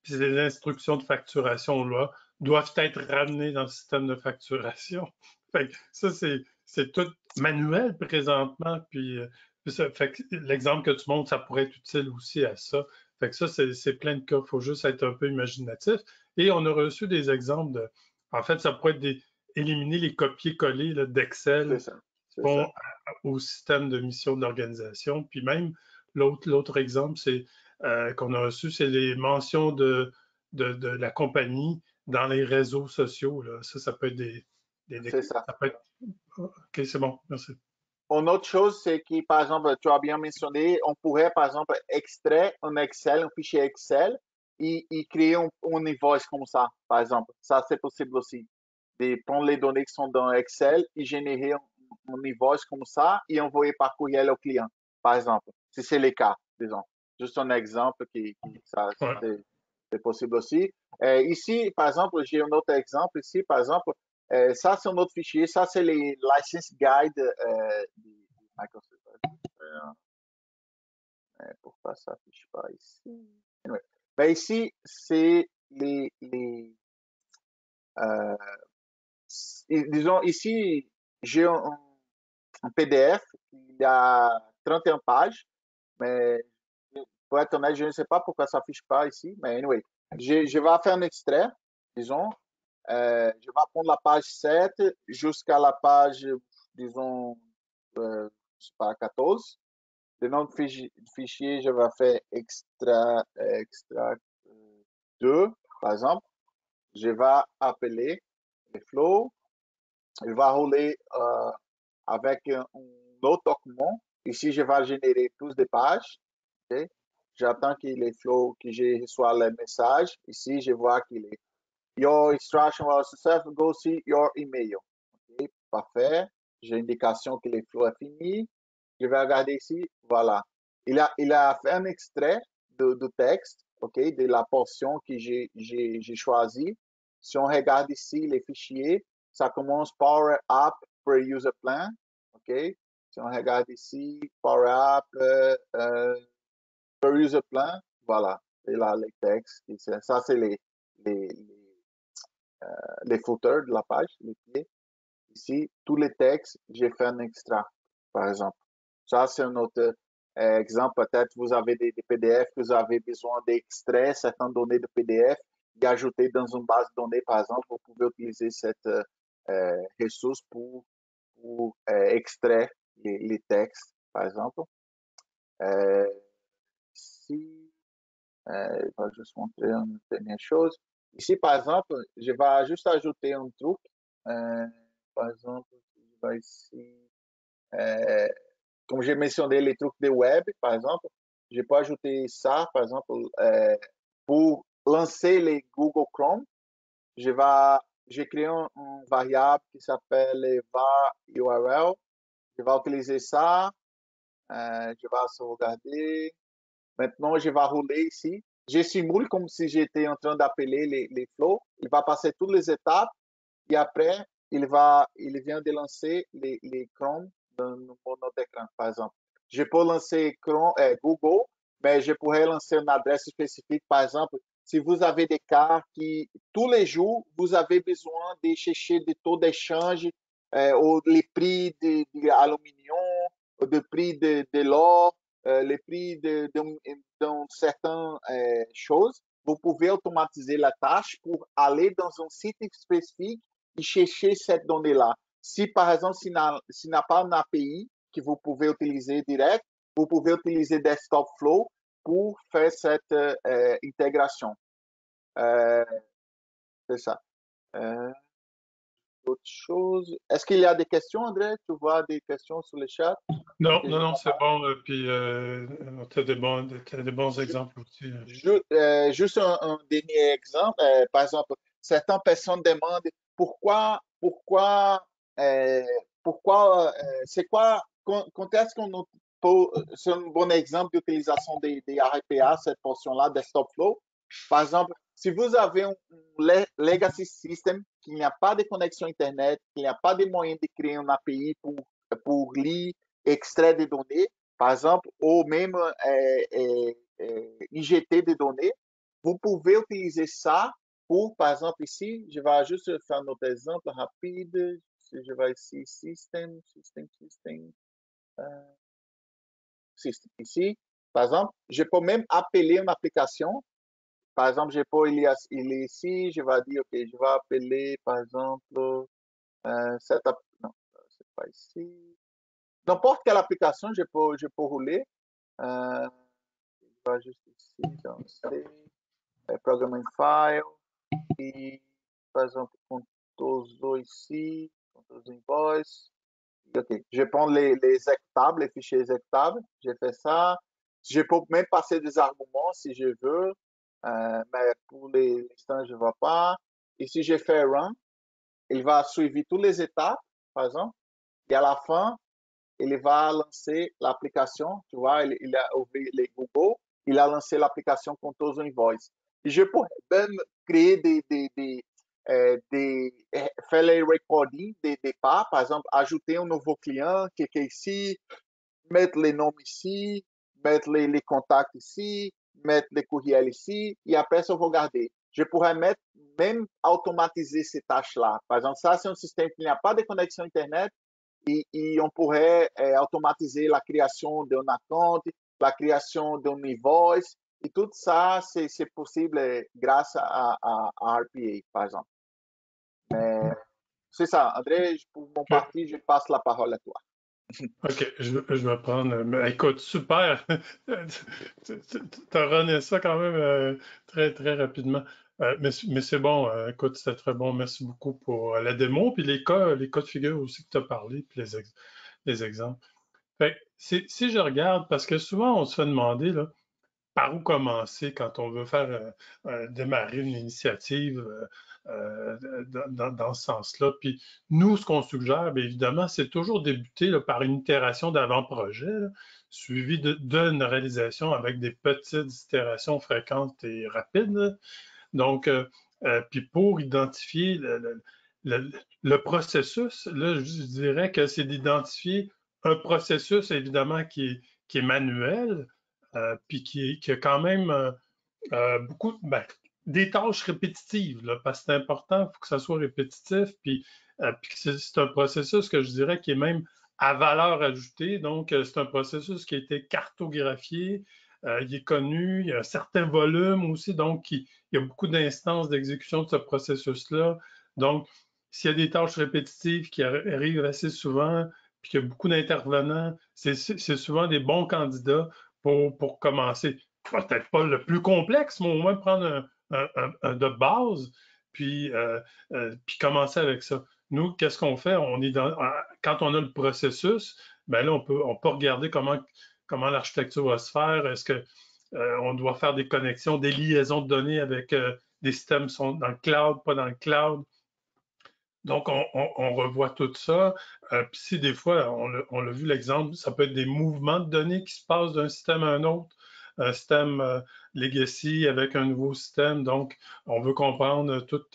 puis ces instructions de facturation-là doivent être ramenées dans le système de facturation. Fait que ça, c'est tout manuel présentement, puis fait que l'exemple que tu montres, ça pourrait être utile aussi à ça. Fait que ça, c'est plein de cas, il faut juste être un peu imaginatif. Et on a reçu des exemples de. En fait, ça pourrait être éliminer les copier-coller c'est d'Excel ça. qui C'est font ça. au système de mission de l'organisation. Puis même, l'autre exemple, c'est qu'on a reçu, c'est les mentions de la compagnie dans les réseaux sociaux. Là. Ça peut être C'est ça. Ça peut être... OK, c'est bon, merci. Une autre chose, c'est que, par exemple, tu as bien mentionné, on pourrait, par exemple, extraire un Excel, un fichier Excel, et créer un invoice comme ça, par exemple. Ça, c'est possible aussi. De prendre les données qui sont dans Excel et générer un invoice comme ça et envoyer par courriel au client, par exemple, si c'est le cas, disons. Juste un exemple ça, Ouais. c'est possible aussi. Ici, par exemple, j'ai un autre exemple ici, par exemple, ça, c'est un autre fichier. Ça, c'est les license guide de Microsoft. Pourquoi ça affiche pas ici? Anyway. Ben, ici, c'est euh, disons, ici, j'ai un PDF qui a 31 pages, mais pour être honnête, je ne sais pas pourquoi ça affiche pas ici, mais anyway, je vais faire un extrait, disons. Je vais prendre la page 7 jusqu'à la page, disons, je sais pas, 14. Le nom de fichier, je vais faire extra 2, par exemple. Je vais appeler le flow. Il va rouler avec un autre document. Ici, je vais générer plus de pages. Okay? J'attends qu'il est flow, que je reçois le message. Ici, je vois qu'il est Your instruction was successful. Go see your email. Okay? Parfait. J'ai indication que le flow est fini. Je vais regarder ici. Voilà. Il a fait un extrait de texte, ok, de la portion que j'ai choisie. Si on regarde ici les fichiers, ça commence Power App per User Plan. Ok. Si on regarde ici, Power App per User Plan. Voilà. Et là, les textes. Ça, c'est les, les footers de la page, les pieds. Ici, tous les textes, j'ai fait un extra, par exemple. Ça, c'est un autre exemple. Peut-être vous avez des PDF que vous avez besoin d'extraire certaines données de PDF et ajouter dans une base de données, par exemple. Vous pouvez utiliser cette ressource pour extraire les textes, par exemple. Ici, je vais juste montrer une dernière chose. Ici, par exemple, je vais juste ajouter un truc. Euh, par exemple, je vais ici, euh, comme j'ai mentionné les trucs de web, par exemple, je peux ajouter ça, par exemple, pour lancer les Google Chrome. Je vais, j'ai créé un variable qui s'appelle var URL. Je vais utiliser ça. Je vais sauvegarder. Maintenant, je vais rouler ici. Je simule comme si j'étais en train d'appeler les flows. Il va passer toutes les étapes et après, il vient de lancer les Chrome dans notre écran, par exemple. Je peux lancer Chrome, Google, mais je pourrais lancer une adresse spécifique, par exemple. Si vous avez des cas qui, tous les jours, vous avez besoin de chercher de taux d'échange, ou les prix de l'aluminium, le prix de l'or, les prix de certaines choses, vous pouvez automatiser la tâche pour aller dans un site spécifique et chercher cette donnée-là. Si, par exemple, s'il n'a pas une API que vous pouvez utiliser direct, vous pouvez utiliser Desktop Flow pour faire cette intégration. C'est ça. Autre chose. Est-ce qu'il y a des questions, André? Tu vois des questions sur le chat? Non, Que non, je non, vois c'est pas. bon. Puis, tu as t'as des bons exemples aussi. Juste un dernier exemple. Par exemple, certaines personnes demandent pourquoi, euh, c'est quoi, quand est-ce qu'on peut, c'est un bon exemple d'utilisation des RPA, cette portion-là, Desktop Flow. Par exemple, si vous avez un legacy system qui n'y a pas de connexion Internet, qu'il n'y a pas de moyen de créer une API pour lire, extraire des données, par exemple, ou même injecter des données, vous pouvez utiliser ça pour, par exemple, ici, je vais juste faire un autre exemple rapide. Si je vais ici, system, ici, par exemple, je peux même appeler une application. Par exemple, je peux, il est ici, je vais dire, OK, je vais appeler, par exemple, cette non, c'est pas ici. N'importe quelle application, je peux rouler. Je vais juste ici, dans C, programming file, et par exemple, Ctrl ici, Invoice. OK. Je prends les exécutables, les fichiers exécutables. J'ai fait ça. Je peux même passer des arguments si je veux, mais pour l'instant, je ne vois pas. Ici, j'ai fait Run. Il va suivre toutes les étapes, par exemple. Et à la fin, il va lancer l'application. Tu vois, il a ouvert les Google. Il a lancé l'application Contoso Invoice. Et je pourrais même créer faire les recordings des pas. Par exemple, ajouter un nouveau client, cliquer ici, mettre les noms ici, mettre les contacts ici, mettre les courriels ici, et après, ça, je vais garder. Je pourrais mettre, même automatiser ces tâches-là. Par exemple, ça, c'est un système qui n'a pas de connexion Internet et on pourrait automatiser la création d'un compte, la création d'un invoice, et tout ça, c'est possible grâce à RPA, par exemple. Mais c'est ça, André, pour mon OK. parti, je passe la parole à toi. OK, je vais prendre. Mais écoute, super. Tu as runné ça quand même très, très rapidement. Mais c'est bon. Écoute, c'était très bon. Merci beaucoup pour la démo, puis les cas de figure aussi que tu as parlé, puis les exemples. Fait que si je regarde, parce que souvent on se fait demander là, par où commencer quand on veut faire démarrer une initiative dans ce sens-là. Puis nous, ce qu'on suggère, bien évidemment, c'est toujours débuter là, par une itération d'avant-projet, là, suivie d'une réalisation avec des petites itérations fréquentes et rapides, là. Donc, puis pour identifier le- le processus, là, je dirais que c'est d'identifier un processus, évidemment, qui est manuel, puis qui a quand même beaucoup, ben, des tâches répétitives, là, parce que c'est important, il faut que ça soit répétitif, puis que c'est un processus que je dirais qui est même à valeur ajoutée. Donc, c'est un processus qui a été cartographié, il est connu, il y a un certain volume aussi, donc il y a beaucoup d'instances d'exécution de ce processus-là. Donc, s'il y a des tâches répétitives qui arrivent assez souvent, puis qu'il y a beaucoup d'intervenants, c'est souvent des bons candidats pour commencer. Peut-être pas le plus complexe, mais au moins prendre un de base, puis commencer avec ça. Nous, qu'est-ce qu'on fait? Quand on a le processus, ben là, on peut regarder comment l'architecture va se faire. Est-ce que on doit faire des connexions, des liaisons de données avec des systèmes qui sont dans le cloud, pas dans le cloud? Donc, on revoit tout ça. Puis si des fois, on l'a vu l'exemple, ça peut être des mouvements de données qui se passent d'un système à un autre, un système legacy avec un nouveau système. Donc, on veut comprendre tout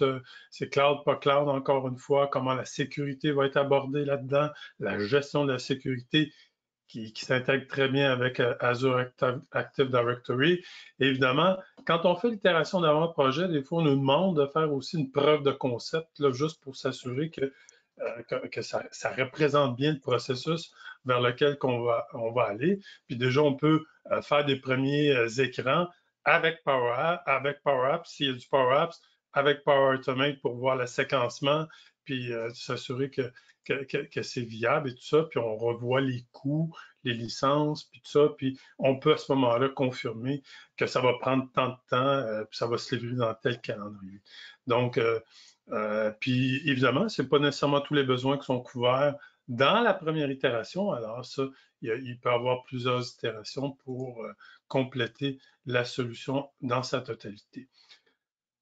ces cloud, pas cloud, encore une fois, comment la sécurité va être abordée là-dedans, la gestion de la sécurité qui s'intègre très bien avec Azure Active Directory. Et évidemment, quand on fait l'itération d'avant-projet, des fois, on nous demande de faire aussi une preuve de concept, là, juste pour s'assurer que ça représente bien le processus vers lequel on va aller. Puis déjà, on peut faire des premiers écrans avec Power Apps, s'il y a du Power Apps, avec Power Automate pour voir le séquencement, puis s'assurer que c'est viable et tout ça, puis on revoit les coûts, les licences, puis tout ça, puis on peut à ce moment-là confirmer que ça va prendre tant de temps, puis ça va se livrer dans tel calendrier. Donc, puis évidemment, ce n'est pas nécessairement tous les besoins qui sont couverts dans la première itération. Alors ça, il peut y avoir plusieurs itérations pour compléter la solution dans sa totalité.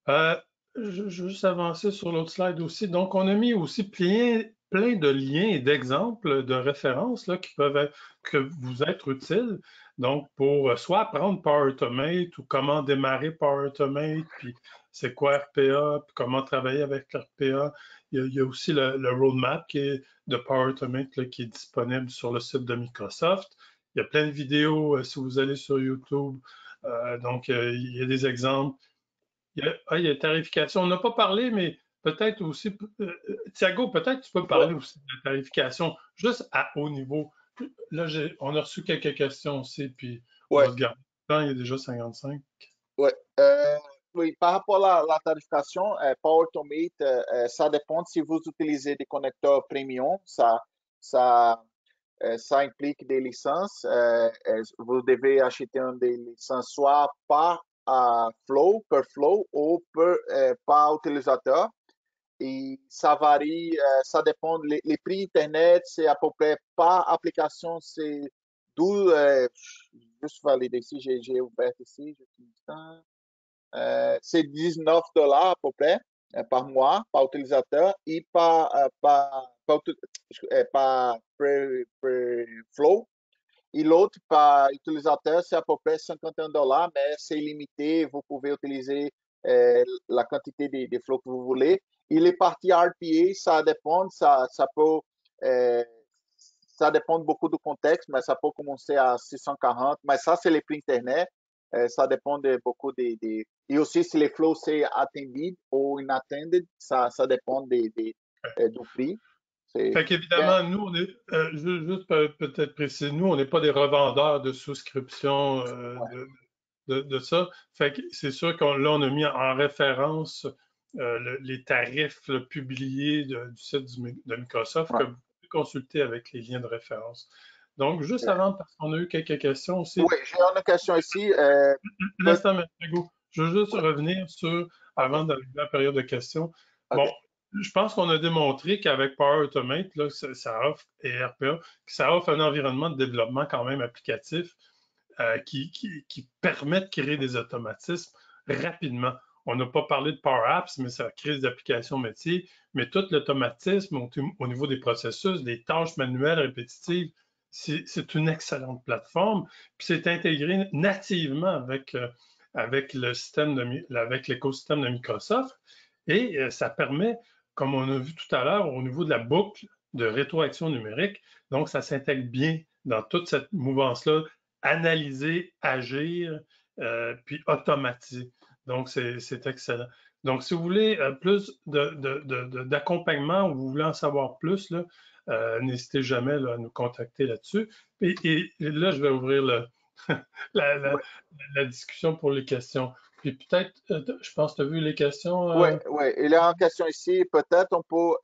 Euh, je vais juste avancer sur l'autre slide aussi. Donc, on a mis aussi plein de liens et d'exemples de références là, qui peuvent vous être utiles. Donc, pour soit apprendre Power Automate ou comment démarrer Power Automate, puis c'est quoi RPA, puis comment travailler avec RPA. Il y a aussi le roadmap de Power Automate là, qui est disponible sur le site de Microsoft. Il y a plein de vidéos si vous allez sur YouTube. Donc, il y a des exemples. Il y a tarification. On n'a pas parlé, mais peut-être aussi, Thiago, peut-être tu peux Ouais, parler aussi de la tarification, juste à haut niveau. Là, on a reçu quelques questions aussi, puis on ouais, va se garder le temps, il y a déjà 55. ouais. Oui, par rapport à la tarification, Power Automate, ça dépend si vous utilisez des connecteurs premium, ça implique des licences. Vous devez acheter des licences soit par flow, per flow ou par utilisateur. et ça varie, ça dépend. Les prix Internet, c'est à peu près par application, c'est 12, juste valider ici, j'ai ouvert ici, c'est 19 dollars à peu près par mois, par utilisateur, et par flow. Et l'autre, par utilisateur, c'est à peu près 51 dollars, mais c'est limité. Vous pouvez utiliser la quantité de flow que vous voulez. Et les parties RPA, ça dépend, euh, ça dépend beaucoup du contexte, mais ça peut commencer à 640. Mais ça, c'est les prix Internet. Ça dépend de beaucoup Et aussi, si les flows c'est attended ou inattended, ça dépend du prix. Fait Bien, qu'évidemment, nous, on est, juste peut-être préciser, nous, on n'est pas des revendeurs de souscriptions ouais, de ça. Fait que c'est sûr qu'on là, on a mis en référence les tarifs là, publiés du site de Microsoft que ouais. vous pouvez consulter avec les liens de référence. Donc, juste Bien. avant, parce qu'on a eu quelques questions aussi, Oui, j'ai une question ici. Peut- l'instant, M. Legault, je veux juste ouais, revenir sur, OK, avant d'arriver à la période de questions. OK. Bon, je pense qu'on a démontré qu'avec Power Automate, là, ça offre, et RPA, que ça offre un environnement de développement quand même applicatif qui permet de créer des automatismes rapidement. On n'a pas parlé de Power Apps, mais ça crée des applications métiers, mais tout l'automatisme au niveau des processus, des tâches manuelles répétitives, c'est une excellente plateforme. Puis c'est intégré nativement avec le système avec l'écosystème de Microsoft. Et ça permet, comme on a vu tout à l'heure, au niveau de la boucle de rétroaction numérique, donc ça s'intègre bien dans toute cette mouvance-là, analyser, agir, puis automatiser. Donc, c'est excellent. Donc, si vous voulez plus d'accompagnement ou vous voulez en savoir plus, n'hésitez jamais là, à nous contacter là-dessus. Et là, je vais ouvrir la, la- Oui, la discussion pour les questions. Puis peut-être, je pense que tu as vu les questions. oui, oui. Il y a une question ici. Peut-être on peut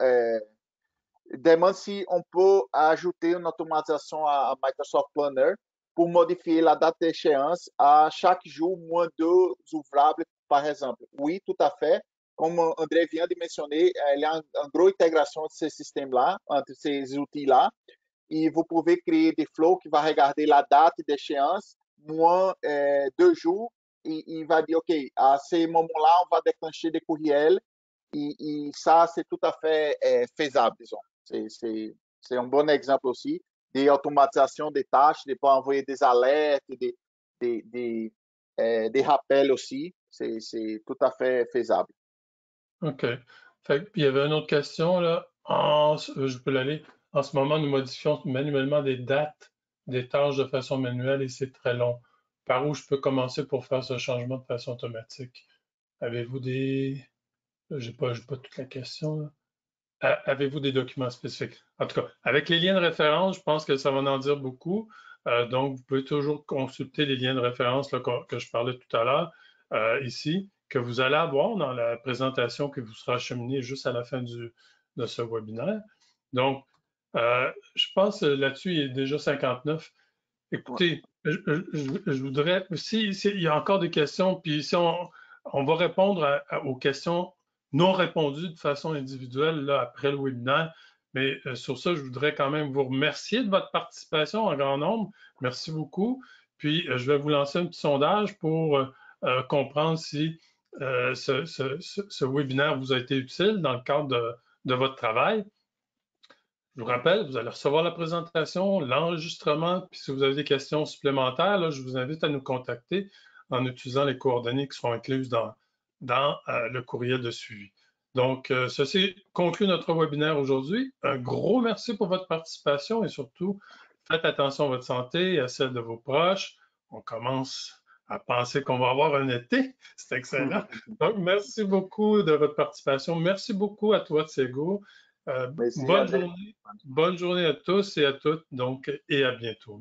demande si on peut ajouter une automatisation à Microsoft Planner pour modifier la date d'échéance à chaque jour, moins deux ouvrables, par exemple. Oui, tout à fait. Comme André vient de mentionner, il y a une grosse intégration de ces systèmes-là, entre ces outils-là. Et vous pouvez créer des flows qui vont regarder la date d'échéance, moins 2 jours, et il va dire, OK, à ce moment-là, on va déclencher des courriels, et ça, c'est tout à fait faisable, disons. C'est un bon exemple aussi des automatisations des tâches, de pas envoyer des alertes, des, des, des rappels aussi. C'est tout à fait faisable. OK. Fait, puis il y avait une autre question, là. Je peux l'aller. En ce moment, nous modifions manuellement des dates, des tâches de façon manuelle et c'est très long. Par où je peux commencer pour faire ce changement de façon automatique? Avez-vous des... j'ai pas toute la question, là. Avez-vous des documents spécifiques? En tout cas, avec les liens de référence, je pense que ça va en dire beaucoup. Donc, vous pouvez toujours consulter les liens de référence là, que je parlais tout à l'heure ici, que vous allez avoir dans la présentation qui vous sera acheminée juste à la fin de ce webinaire. Donc, je pense là-dessus, il est déjà 59. Ouais. Écoutez, je voudrais, si il y a encore des questions, puis si on va répondre aux questions non répondues de façon individuelle là, après le webinaire, mais sur ça, je voudrais quand même vous remercier de votre participation en grand nombre. Merci beaucoup. Puis, je vais vous lancer un petit sondage pour comprendre si ce webinaire vous a été utile dans le cadre de votre travail. Je vous rappelle, vous allez recevoir la présentation, l'enregistrement, puis si vous avez des questions supplémentaires, là, je vous invite à nous contacter en utilisant les coordonnées qui seront incluses dans le courriel de suivi. Donc, ceci conclut notre webinaire aujourd'hui. Un gros merci pour votre participation et surtout, faites attention à votre santé et à celle de vos proches. On commence à penser qu'on va avoir un été. C'est excellent. Donc, merci beaucoup de votre participation. Merci beaucoup à toi, Tsego. Merci, Bonne André. journée. Bonne journée à tous et à toutes, donc, et à bientôt.